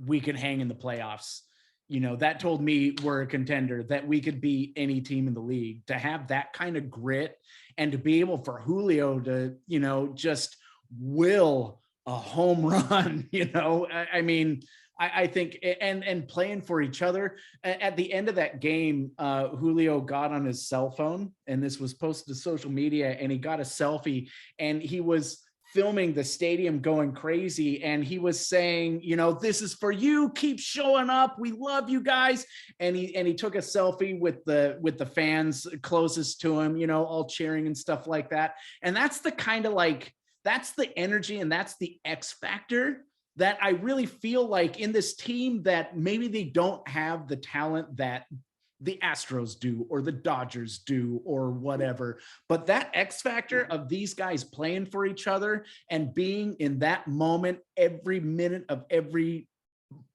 we could hang in the playoffs. You know, that told me we're a contender, that we could beat any team in the league. To have that kind of grit and to be able for Julio to, you know, just will a home run, you know, I mean, I think, and playing for each other. At the end of that game, Julio got on his cell phone, and this was posted to social media, and he got a selfie, and he was filming the stadium going crazy, and he was saying, you know, this is for you, keep showing up, we love you guys. And he took a selfie with the fans closest to him, you know, all cheering and stuff like that. And that's the kind of like, that's the energy and that's the X factor that I really feel like in this team, that maybe they don't have the talent that the Astros do or the Dodgers do or whatever, but that X factor of these guys playing for each other and being in that moment every minute of every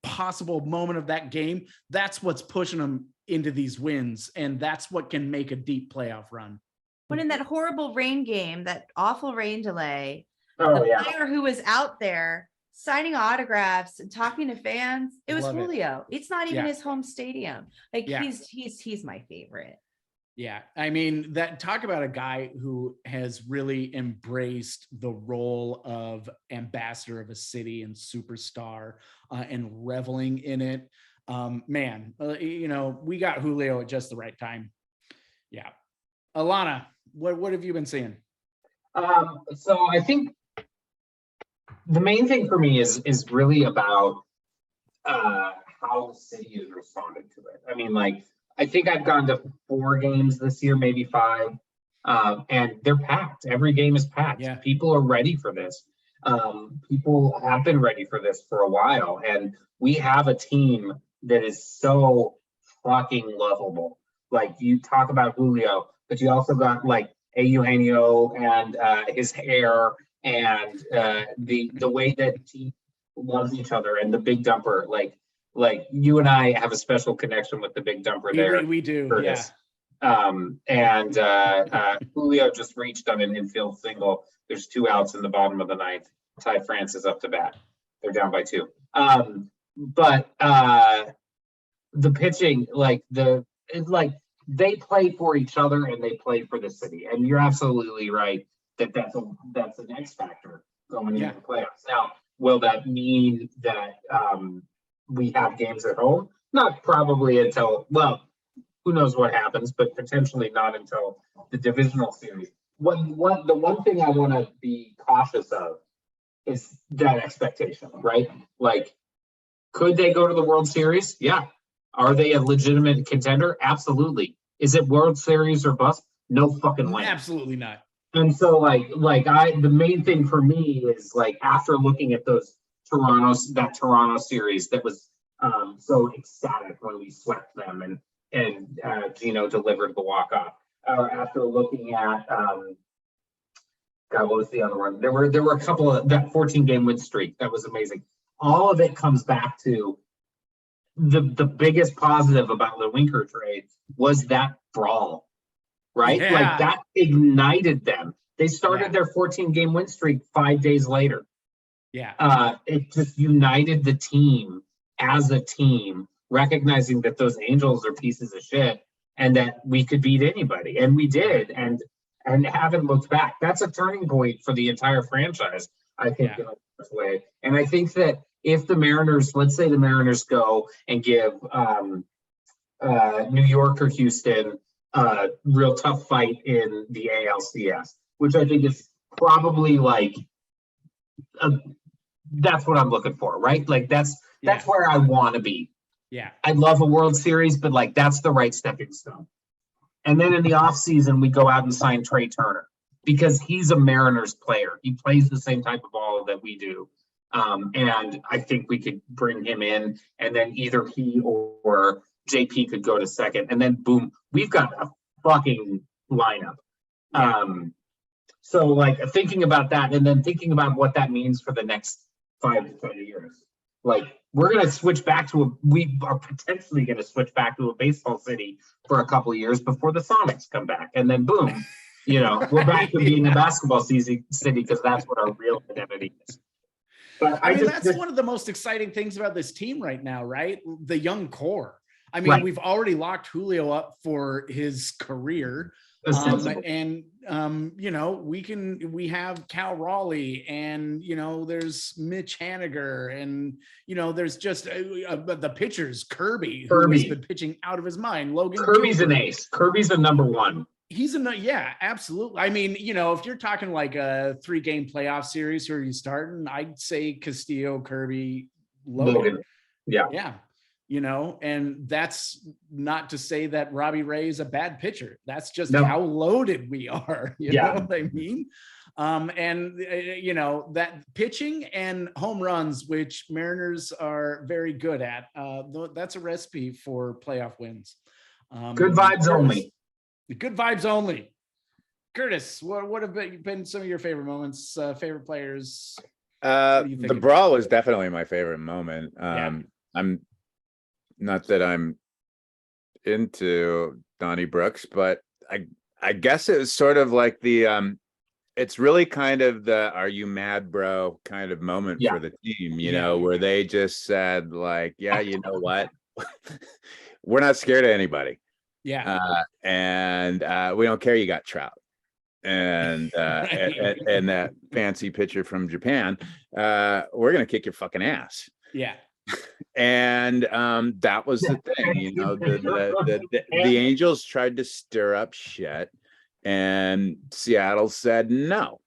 possible moment of that game, that's what's pushing them into these wins, and that's what can make a deep playoff run. when in that horrible rain game, that awful rain delay, Oh, the yeah. player who was out there signing autographs and talking to fans, it was Love it. Julio. It's not even Yeah. his home stadium. Like Yeah. he's my favorite. Yeah, I mean, that talk about a guy who has really embraced the role of ambassador of a city and superstar and reveling in it. Man, you know, we got Julio at just the right time. Yeah. Alana, what have you been seeing? So I think the main thing for me is really about how the city has responded to it. I mean, like, I think I've gone to 4 games this year, maybe 5, and they're packed. Every game is packed. Yeah. People are ready for this. People have been ready for this for a while, and we have a team that is so fucking lovable. Like, you talk about Julio, but you also got like Eugenio and his hair and the way that he loves each other, and the big dumper. Like you and I have a special connection with the big dumper there. We do. for Yeah. this. And Julio just reached on an infield single. There's 2 outs in the bottom of the 9th. Ty France is up to bat. They're down by 2. But the pitching, they play for each other and they play for the city. And you're absolutely right that's an X factor going into the playoffs. Now, will that mean that we have games at home? Not probably until, well, who knows what happens, but potentially not until the divisional series. The one thing I want to be cautious of is that expectation, right? Like, could they go to the World Series? Yeah. Are they a legitimate contender? Absolutely. Is it World Series or bust? No fucking way. Absolutely not. And so the main thing for me is, like, after looking at that Toronto series that was so ecstatic when we swept them and Geno delivered the walk-off. After looking at what was the other one? There were a couple of that 14-game win streak that was amazing. All of it comes back to the biggest positive about the Winker trade was that brawl, right? Yeah. Like, that ignited them. They started their 14-game win streak 5 days later. Yeah. It just united the team as a team, recognizing that those Angels are pieces of shit and that we could beat anybody. And we did, and haven't looked back. That's a turning point for the entire franchise, I think, in a way. And I think that if the Mariners, let's say the Mariners go and give New York or Houston, real tough fight in the ALCS, which I think is probably like, that's what I'm looking for, right? Like that's where I want to be. Yeah. I love a World Series, but like that's the right stepping stone. And then in the offseason, we go out and sign Trey Turner because he's a Mariners player. He plays the same type of ball that we do. And I think we could bring him in, and then either he or JP could go to second, and then boom, we've got a fucking lineup. So like thinking about that, and then thinking about what that means for the next 5 to 10 years. Like we're gonna switch back to we are potentially gonna switch back to a baseball city for a couple of years before the Sonics come back, and then boom, we're back to being a basketball city because that's what our real identity is. But I mean, that's one of the most exciting things about this team right now, right? The young core. I mean, we've already locked Julio up for his career. We have Cal Raleigh, and there's Mitch Haniger, and there's just the pitchers, Kirby, who has been pitching out of his mind. Logan Kirby's Gilbert. an ace. Kirby's the number one. He's absolutely. I mean, if you're talking like a 3-game playoff series, who are you starting? I'd say Castillo, Kirby, Logan. Yeah. And that's not to say that Robbie Ray is a bad pitcher. That's just how loaded we are. You know what I mean? That pitching and home runs, which Mariners are very good at, that's a recipe for playoff wins. Good vibes only. Good vibes only. Curtis, what have been some of your favorite moments, favorite players? The brawl was definitely my favorite moment. I'm not that I'm into Donnie Brooks, but I guess it was sort of like the it's really kind of the "Are you mad, bro?" kind of moment for the team, where they just said like, yeah, you know what, we're not scared of anybody. And we don't care you got Trout and and that fancy pitcher from Japan. We're gonna kick your fucking ass. And that was the thing, the Angels tried to stir up shit, and Seattle said no.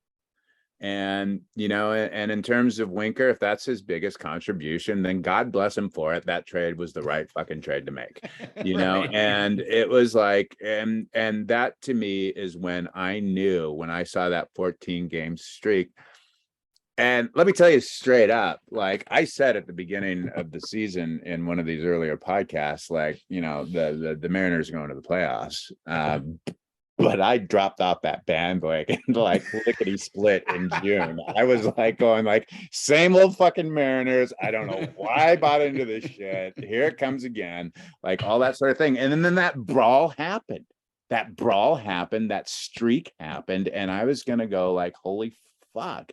And and in terms of Winker, if that's his biggest contribution, then God bless him for it. That trade was the right fucking trade to make, and it was like, and that to me is when I knew, when I saw that 14-game streak. And let me tell you straight up, like I said at the beginning of the season in one of these earlier podcasts, like, the Mariners are going to the playoffs. But I dropped off that bandwagon like lickety split in June. I was like going like, same old fucking Mariners. I don't know why I bought into this shit. Here it comes again, like all that sort of thing. And then that brawl happened. That streak happened. And I was going to go like, holy fuck,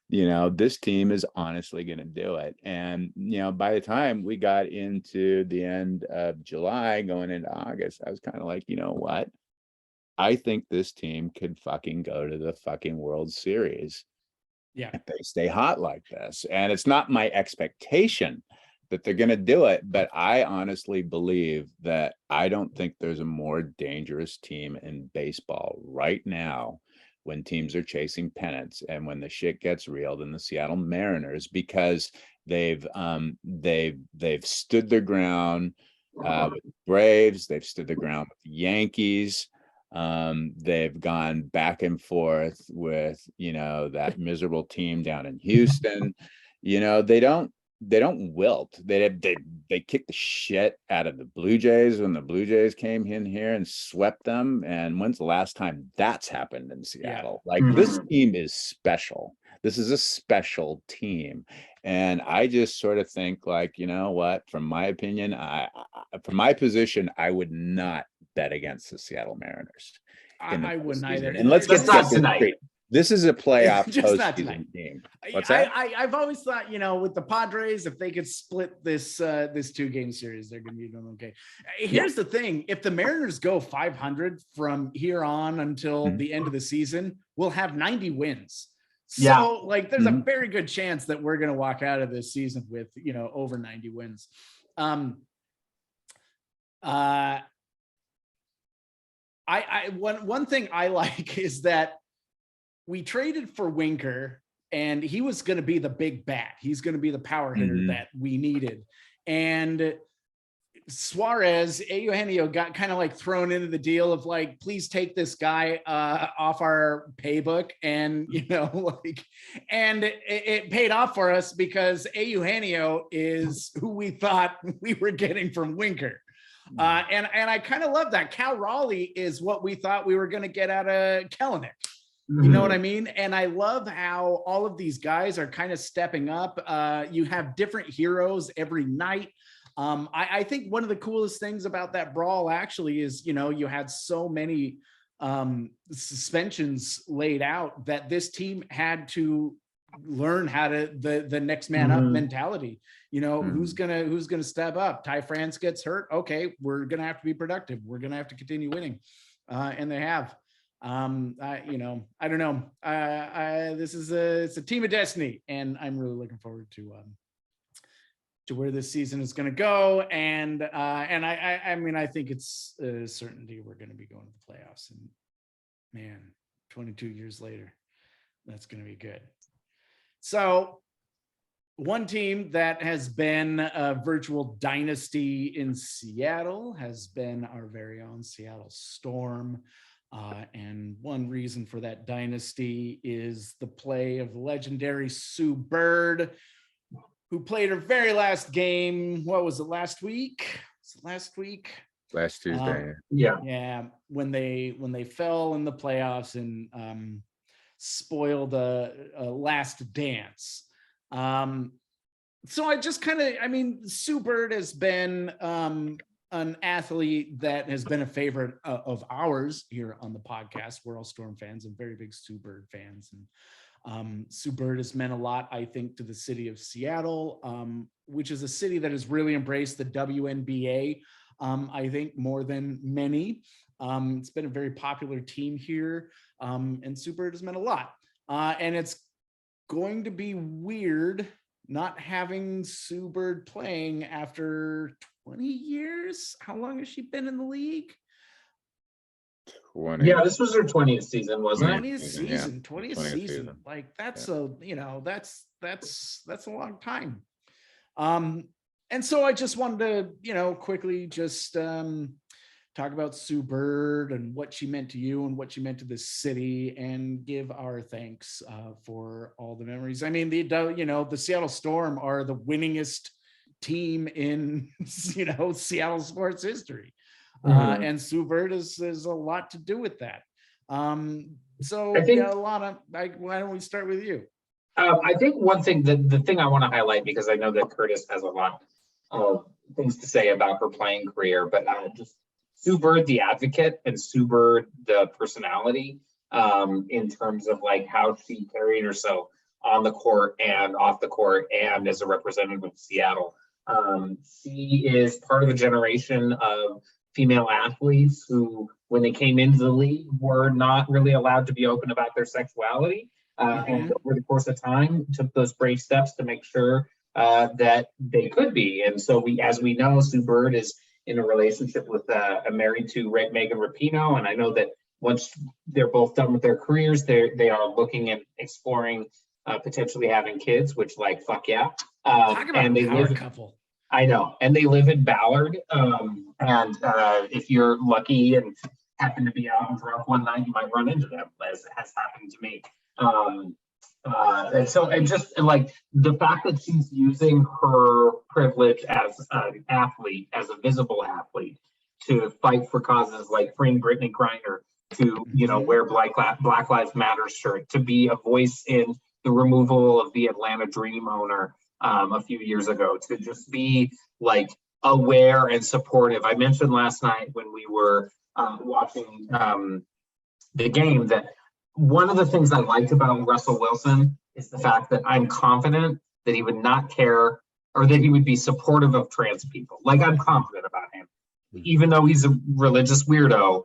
this team is honestly going to do it. And, by the time we got into the end of July, going into August, I was kind of like, you know what? I think this team could fucking go to the fucking World Series. If they stay hot like this. And it's not my expectation that they're going to do it, but I honestly believe that I don't think there's a more dangerous team in baseball right now when teams are chasing pennants and when the shit gets real than the Seattle Mariners, because they've stood their ground with the Braves, they've stood their ground with the Yankees. They've gone back and forth with, that miserable team down in Houston. They don't wilt. They kick the shit out of the Blue Jays when the Blue Jays came in here and swept them. And when's the last time that's happened in Seattle? Like this team is special. This is a special team. And I just sort of think like, you know what, from my opinion, from my position, I would not bet against the Seattle Mariners. I wouldn't either. And let's get not tonight. This is a playoff Just not tonight. Game. What's that? I've always thought, with the Padres, if they could split this 2-game series, they're going to be doing okay. Here's the thing: if the Mariners go 500 from here on until the end of the season, we'll have 90 wins. So, there's a very good chance that we're going to walk out of this season with, over 90 wins. One thing I like is that we traded for Winker, and he was going to be the big bat. He's going to be the power hitter that we needed. And Suarez, Eugenio got kind of like thrown into the deal of like, please take this guy off our paybook. And, and it paid off for us because Eugenio is who we thought we were getting from Winker. And I kind of love that. Cal Raleigh is what we thought we were going to get out of Kellenic. You know what I mean? And I love how all of these guys are kind of stepping up. You have different heroes every night. I think one of the coolest things about that brawl actually is, you had so many suspensions laid out that this team had to learn how to the next man up mentality. Who's gonna step up? Ty France gets hurt. Okay, we're gonna have to be productive. We're gonna have to continue winning, and they have. I don't know. It's a team of destiny, and I'm really looking forward to where this season is going to go. And I think it's a certainty we're going to be going to the playoffs. And man, 22 years later, that's going to be good. So one team that has been a virtual dynasty in Seattle has been our very own Seattle Storm. And one reason for that dynasty is the play of the legendary Sue Bird, who played her very last game. What was it, last week? Last Tuesday. Yeah. When they fell in the playoffs and spoiled a last dance. So I just Sue Bird has been an athlete that has been a favorite of ours here on the podcast. We're all Storm fans and very big Sue Bird fans. And Sue Bird has meant a lot, I think, to the city of Seattle, which is a city that has really embraced the WNBA, I think, more than many. It's been a very popular team here, and Sue Bird has meant a lot. And it's going to be weird not having Sue Bird playing after 20 years. How long has she been in the league? 20. Yeah, this was her 20th season, wasn't it? 20th season. Like that's that's a long time. And so I just wanted to, quickly just talk about Sue Bird and what she meant to you and what she meant to this city, and give our thanks for all the memories. I mean, the Seattle Storm are the winningest team in Seattle sports history. And Sue Bird is a lot to do with that. So I think why don't we start with you? I think one thing, the thing I want to highlight, because I know that Curtis has a lot of things to say about her playing career, but just Sue Bird, the advocate, and Sue Bird, the personality, in terms of like how she carried herself on the court and off the court and as a representative of Seattle. She is part of a generation of female athletes who, when they came into the league, were not really allowed to be open about their sexuality. And over the course of time, took those brave steps to make sure that they could be. And so as we know, Sue Bird is in a relationship with married to Megan Rapinoe. And I know that once they're both done with their careers, they are looking and exploring potentially having kids, which fuck yeah. Talk about and they power live, couple. I know. And they live in Ballard. And if you're lucky and happen to be out and drunk one night, you might run into them, as has happened to me. And just like the fact that she's using her privilege as an athlete, as a visible athlete, to fight for causes like freeing Brittany Griner, to wear Black Lives Matter shirt, to be a voice in the removal of the Atlanta Dream owner a few years ago, to just be aware and supportive. I mentioned last night when we were watching the game that one of the things I liked about Russell Wilson is the fact that I'm confident that he would not care, or that he would be supportive of trans people. I'm confident about him, even though he's a religious weirdo.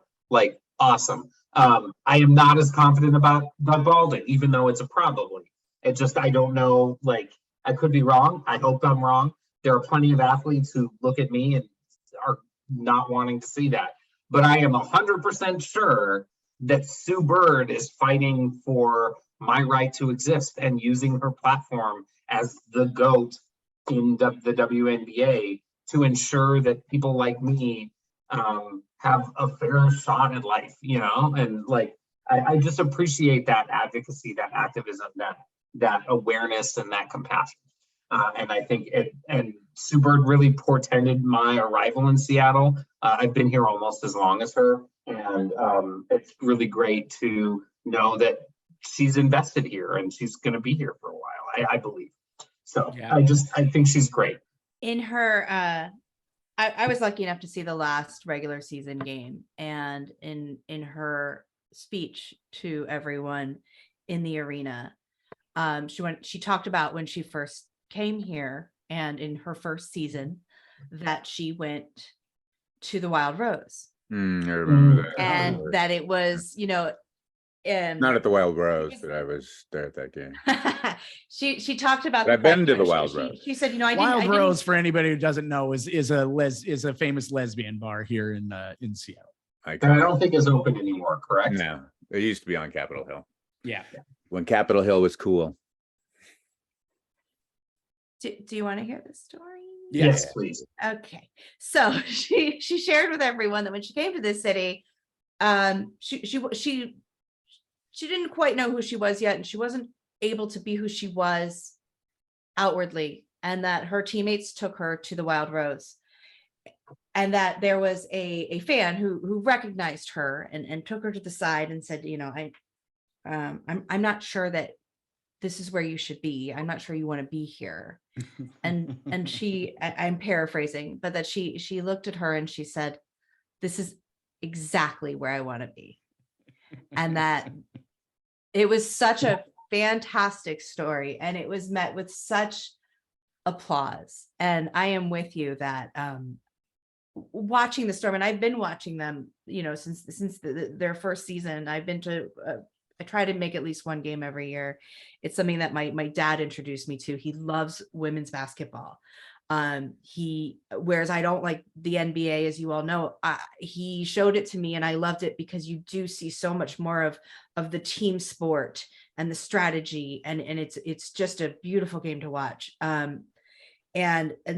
Awesome. I am not as confident about Doug Baldwin, even though it's a probably. I don't know. I could be wrong. I hope I'm wrong. There are plenty of athletes who look at me and are not wanting to see that. But I am 100% sure that Sue Bird is fighting for my right to exist and using her platform as the GOAT in the WNBA to ensure that people like me have a fair shot at life, and like I just appreciate that advocacy, that activism, that awareness, and that compassion. And I think Sue Bird really portended my arrival in Seattle. I've been here almost as long as her, and it's really great to know that she's invested here and she's going to be here for a while. I believe. So yeah. I think she's great. In her, I was lucky enough to see the last regular season game, and in her speech to everyone in the arena, she talked about when she first came here and in her first season that she went to the Wild Rose. I remember that. And that it was, not at the Wild Rose, but I was there at that game. she talked about. I've been to the Wild Rose. She said, Wild Rose, for anybody who doesn't know, is a famous lesbian bar here in Seattle. I don't think it's open anymore. Correct? No, it used to be on Capitol Hill. Yeah, when Capitol Hill was cool. Do you want to hear the story? Yes, please. Okay, so she shared with everyone that when she came to this city, she didn't quite know who she was yet, and she wasn't able to be who she was outwardly, and that her teammates took her to the Wild Rose, and that there was a fan who recognized her and took her to the side and said, I'm not sure that this is where you should be. I'm not sure you want to be here. And I'm paraphrasing, but that she looked at her and she said, this is exactly where I want to be. And that it was such a fantastic story, and it was met with such applause. And I am with you that watching the Storm, and I've been watching them, since their first season. I've been to I try to make at least one game every year. It's something that my dad introduced me to. He loves women's basketball. Whereas I don't like the NBA, as you all know, he showed it to me and I loved it because you do see so much more of the team sport and the strategy, and it's just a beautiful game to watch. And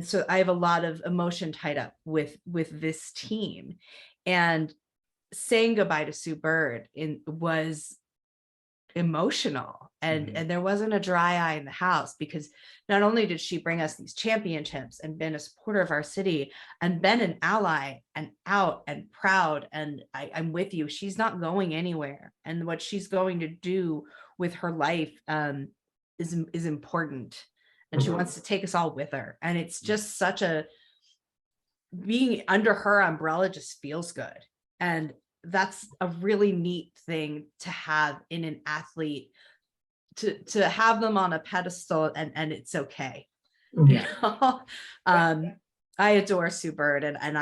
so I have a lot of emotion tied up with this team, and saying goodbye to Sue Bird was emotional, and there wasn't a dry eye in the house, because not only did she bring us these championships and been a supporter of our city and been an ally and out and proud, and I'm with you, she's not going anywhere, and what she's going to do with her life is important, and she wants to take us all with her, and it's just being under her umbrella just feels good. And that's a really neat thing to have in an athlete, to have them on a pedestal, and it's okay. I adore Sue Bird, and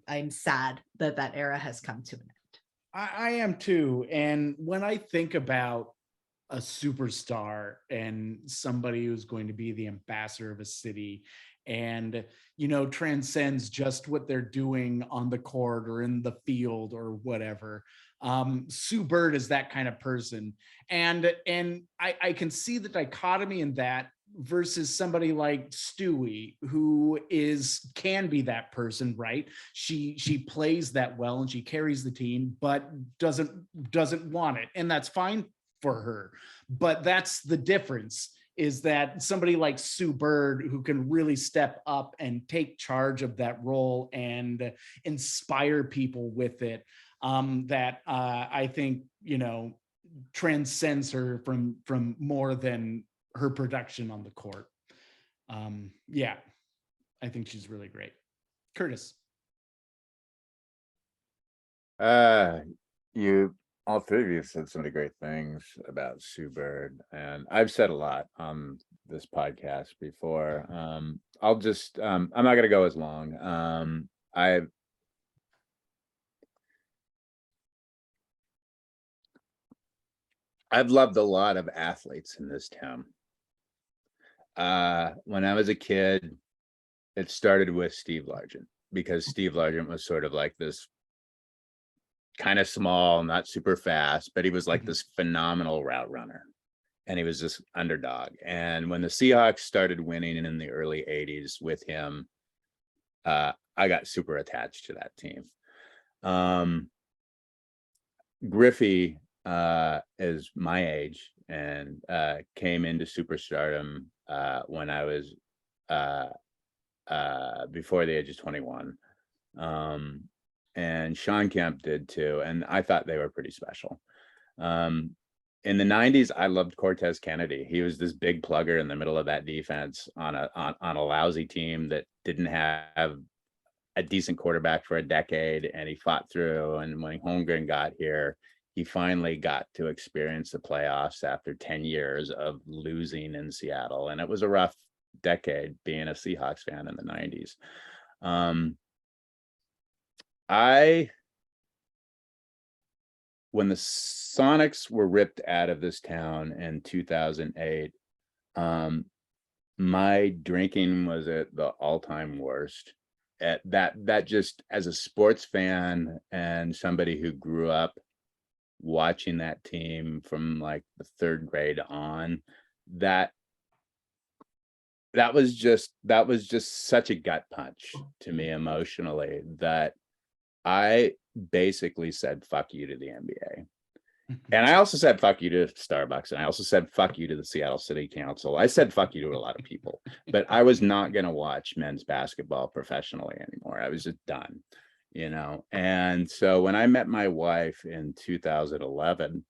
I'm sad that era has come to an end. I am too. And when I think about a superstar and somebody who's going to be the ambassador of a city, and transcends just what they're doing on the court or in the field or whatever, Sue Bird is that kind of person, and I can see the dichotomy in that versus somebody like Stewie, who can be that person, right? She plays that well and she carries the team, but doesn't want it, and that's fine for her. But that's the difference, is that somebody like Sue Bird, who can really step up and take charge of that role and inspire people with it, that I think, transcends her from more than her production on the court. I think she's really great. Curtis. All three of you said so many great things about Sue Bird, and I've said a lot on this podcast before. I'll just, I'm not going to go as long. I've loved a lot of athletes in this town. When I was a kid, it started with Steve Largent. because Steve Largent was sort of like this kind of small, not super fast, but he was like this phenomenal route runner. And he was this underdog. And when the Seahawks started winning in the early 80s with him, I got super attached to that team. Griffey is my age and came into superstardom when I was before the age of 21. And Sean Kemp did too. And I thought they were pretty special. In the 90s, I loved Cortez Kennedy. He was this big plugger in the middle of that defense on a lousy team that didn't have a decent quarterback for a decade, and he fought through. And when Holmgren got here, he finally got to experience the playoffs after 10 years of losing in Seattle. And it was a rough decade being a Seahawks fan in the 90s. When the Sonics were ripped out of this town in 2008, my drinking was at the all-time worst. At that just as a sports fan and somebody who grew up watching that team from like the third grade on, that was just such a gut punch to me emotionally that I basically said fuck you to the NBA. And I also said fuck you to Starbucks, and I also said fuck you to the Seattle City Council. I said fuck you to a lot of people, but I was not going to watch men's basketball professionally anymore. I was just done, you know. And so when I met my wife in 2011,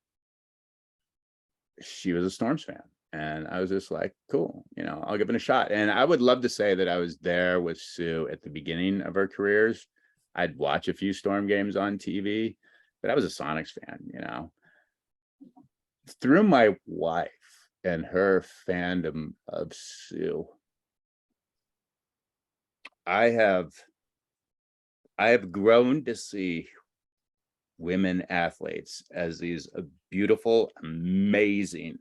she was a Storms fan, and I was just like, cool, you know, I'll give it a shot. And I would love to say that I was there with Sue at the beginning of our careers. I'd watch a few Storm games on TV, but I was a Sonics fan, you know. Through my wife and her fandom of Sue, I have grown to see women athletes as these beautiful, amazing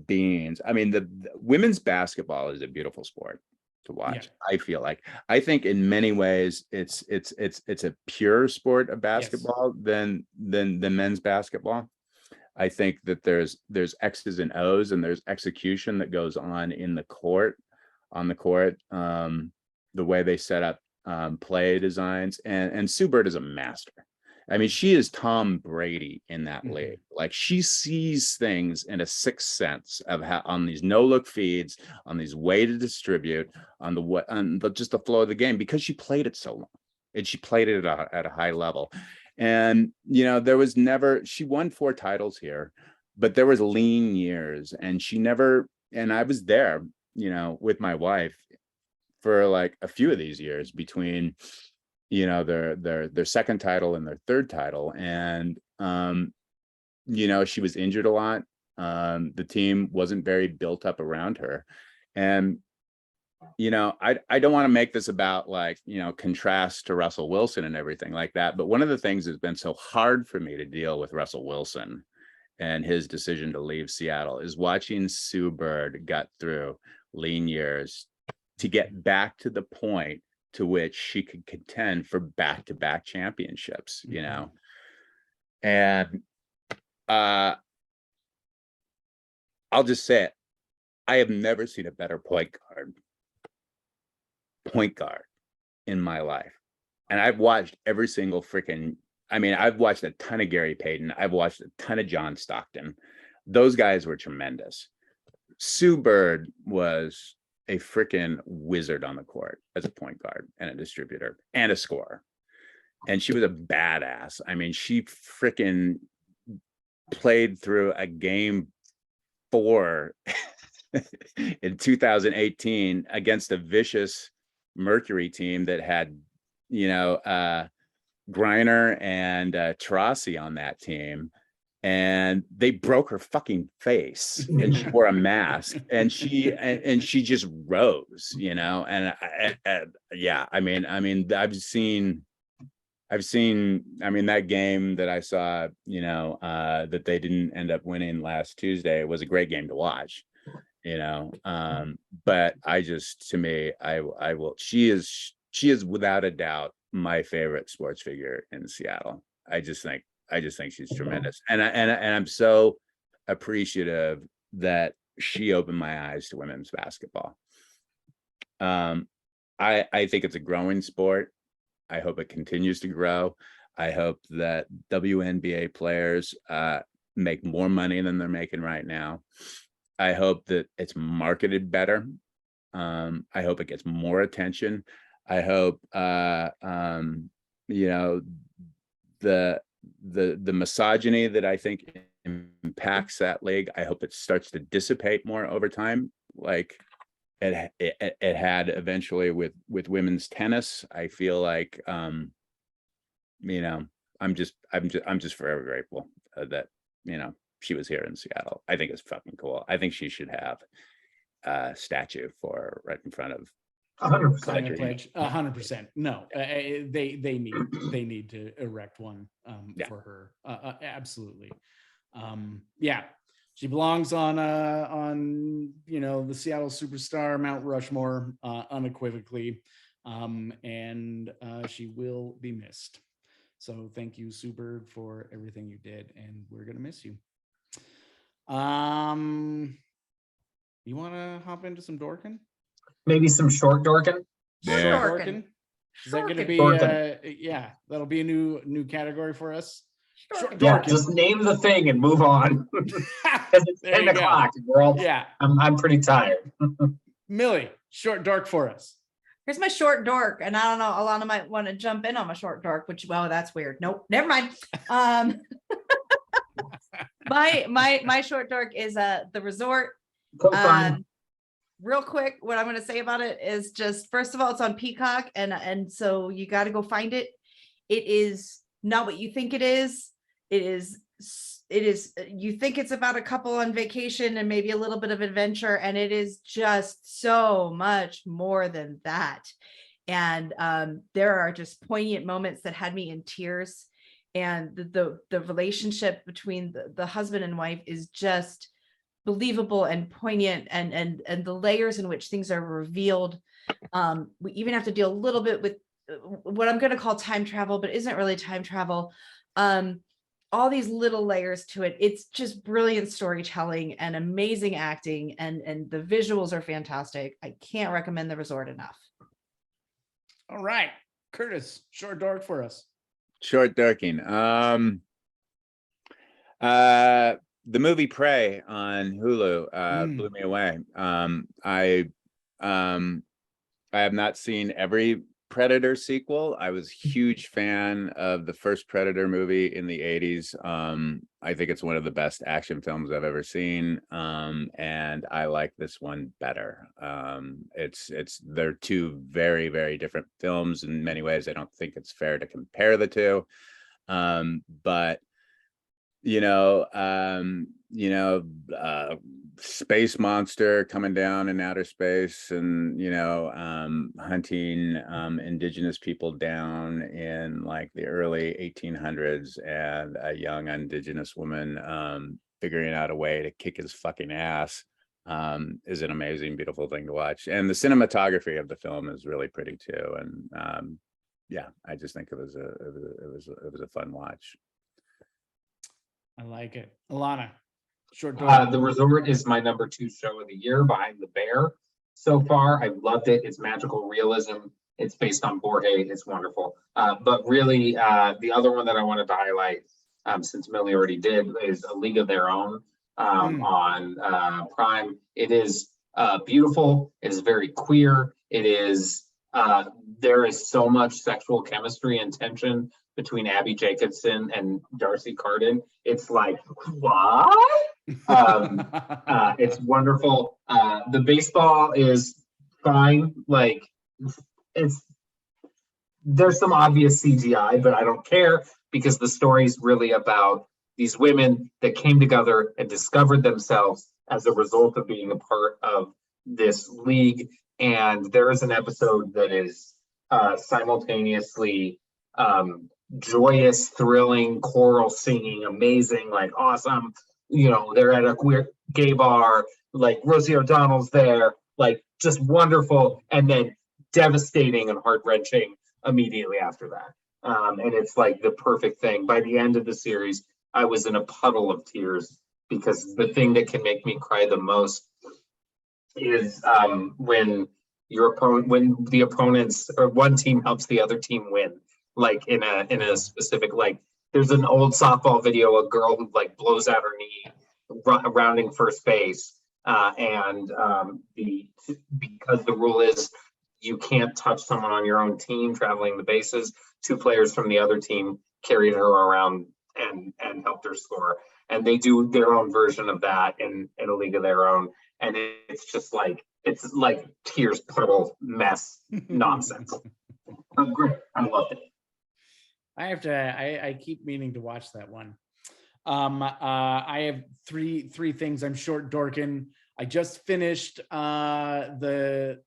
beings. I mean, the women's basketball is a beautiful sport to watch. Yeah. I think in many ways it's a pure sport of basketball than men's basketball. I think that there's X's and O's and there's execution that goes on in the court, the way they set up play designs, and Sue Bird is a master. I mean, she is Tom Brady in that league. Like, she sees things in a sixth sense of how on these no-look feeds, on these way to distribute, on just the flow of the game, because she played it so long and she played it at a high level. And, you know, she won 4 titles here, but there was lean years, and and I was there, you know, with my wife for like a few of these years between, you know, their second title and their third title. And, you know, she was injured a lot. The team wasn't very built up around her. And, you know, I don't want to make this about, like, you know, contrast to Russell Wilson and everything like that. But one of the things that's been so hard for me to deal with Russell Wilson and his decision to leave Seattle is watching Sue Bird got through lean years to get back to the point to which she could contend for back-to-back championships, you know. And I'll just say it. I have never seen a better point guard in my life. And I've watched every single I've watched a ton of Gary Payton. I've watched a ton of John Stockton. Those guys were tremendous. Sue Bird was a freaking wizard on the court as a point guard and a distributor and a scorer. And she was a badass. I mean, she freaking played through a game 4 in 2018 against a vicious Mercury team that had, you know, Griner and Taurasi on that team, and they broke her fucking face, and she wore a mask, and she just rose, you know. And yeah, I mean, I've seen, I mean, that game that I saw, you know, that they didn't end up winning last Tuesday was a great game to watch. But I just, to me, I will, she is without a doubt my favorite sports figure in Seattle. I just think she's tremendous. And I'm so appreciative that she opened my eyes to women's basketball. I think it's a growing sport. I hope it continues to grow. I hope that WNBA players make more money than they're making right now. I hope that it's marketed better. I hope it gets more attention. I hope the misogyny that I think impacts that league, I hope it starts to dissipate more over time, like it had eventually with women's tennis. I feel like I'm just forever grateful that she was here in Seattle. I think it's fucking cool. I think she should have a statue for right in front of 100%. Pledge. 100%. No, they need to erect one for her. Absolutely. Yeah, she belongs on the Seattle superstar Mount Rushmore unequivocally, and she will be missed. So thank you, Super, for everything you did, and we're gonna miss you. You want to hop into some Dorkin? Maybe some short Dorkin. Yeah. Dorkin. Is that going to be? Yeah, that'll be a new category for us. Short Yeah, Dorkin. just name the thing and move on. Because it's 10 o'clock. And we're all. Yeah. I'm pretty tired. Millie, short dork for us. Here's my short dork, and I don't know, Alana might want to jump in on my short dork, which, well, that's weird. Nope, never mind. My short dork is the resort. Real quick, what I'm going to say about it is just, first of all, it's on Peacock, and so you got to go find it. It is not what you think it is. It is. You think it's about a couple on vacation and maybe a little bit of adventure, and it is just so much more than that. And there are just poignant moments that had me in tears, and the relationship between the husband and wife is just believable and poignant, and the layers in which things are revealed. We even have to deal a little bit with what I'm going to call time travel, but isn't really time travel. All these little layers to it. It's just brilliant storytelling and amazing acting, and the visuals are fantastic. I can't recommend The Resort enough. All right, Curtis, short dork for us. Short dorking. The movie Prey on Hulu blew me away. I have not seen every Predator sequel. I was a huge fan of the first Predator movie in the 80s. I think it's one of the best action films I've ever seen. And I like this one better. They're two very, very different films in many ways. I don't think it's fair to compare the two. But space monster coming down in outer space, and hunting indigenous people down in like the early 1800s, and a young indigenous woman figuring out a way to kick his fucking ass is an amazing, beautiful thing to watch. And the cinematography of the film is really pretty too. And yeah, I just think it was a fun watch. I like it. Alana, short dork. The Resort is my number 2 show of the year, behind The Bear. So far, I've loved it. It's magical realism. It's based on Borges. It's wonderful. But really, the other one that I wanted to highlight, since Millie already did, is A League of Their Own on Prime. It is beautiful. It is very queer. It is. There is so much sexual chemistry and tension between Abby Jacobson and Darcy Carden. It's like, what? It's wonderful. The baseball is fine. Like, there's some obvious CGI, but I don't care, because the story is really about these women that came together and discovered themselves as a result of being a part of this league. And there is an episode that is simultaneously joyous, thrilling, choral singing, amazing, like awesome, they're at a queer gay bar, like Rosie O'Donnell's there, like just wonderful, and then devastating and heart-wrenching immediately after that. And it's like the perfect thing. By the end of the series, I was in a puddle of tears, because the thing that can make me cry the most is when the opponents or one team helps the other team win, like in a specific, like there's an old softball video, a girl who like blows out her knee rounding first base, and because the rule is you can't touch someone on your own team traveling the bases, two players from the other team carried her around and helped her score, and they do their own version of that in a league of their own, and it's just like, it's like tears puddle mess nonsense. Great, I loved it. I have to. I keep meaning to watch that one. I have three things. I'm short dorking. I just finished the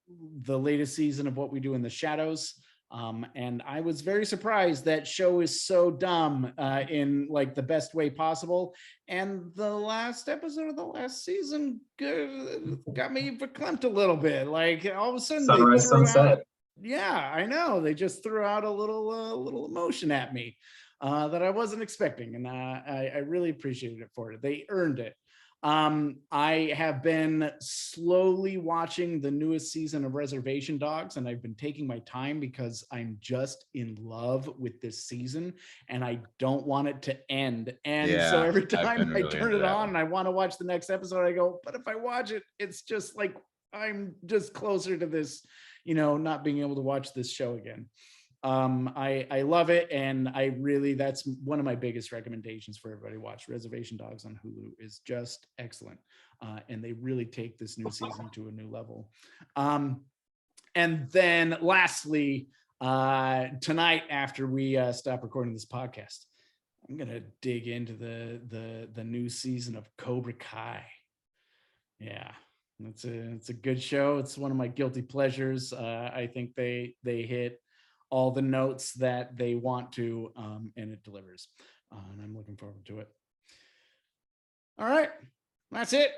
latest season of What We Do in the Shadows, and I was very surprised. That show is so dumb in like the best way possible. And the last episode of the last season got me verklempt a little bit. Like all of a sudden, Sunrise, sunset. Yeah, I know. They just threw out a little emotion at me that I wasn't expecting, and I really appreciated it for it. They earned it. I have been slowly watching the newest season of Reservation Dogs, and I've been taking my time because I'm just in love with this season and I don't want it to end. And so every time I turn it on and I want to watch the next episode, I go, but if I watch it, it's just like I'm just closer to this, not being able to watch this show again. I love it, and that's one of my biggest recommendations for everybody. Watch Reservation Dogs on Hulu. Is just excellent, and they really take this new season to a new level. And then lastly, tonight after we stop recording this podcast, I'm gonna dig into the new season of Cobra Kai. Yeah, it's a good show. It's one of my guilty pleasures. I think they hit all the notes that they want to, and it delivers. And I'm looking forward to it. All right, that's it.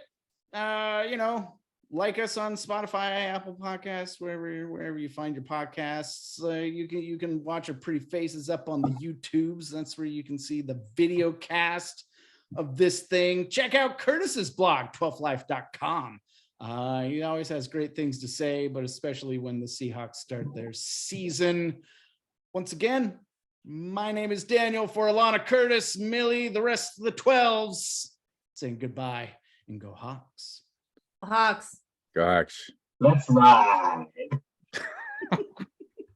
Like us on Spotify, Apple Podcasts, wherever you find your podcasts. You can watch our pretty faces up on the YouTubes. That's where you can see the video cast of this thing. Check out Curtis's blog, 12life.com. He always has great things to say, but especially when the Seahawks start their season. Once again, my name is Daniel. For Alana, Curtis, Millie, the rest of the 12s, saying goodbye, and go Hawks. Hawks. Gosh. Let's ride.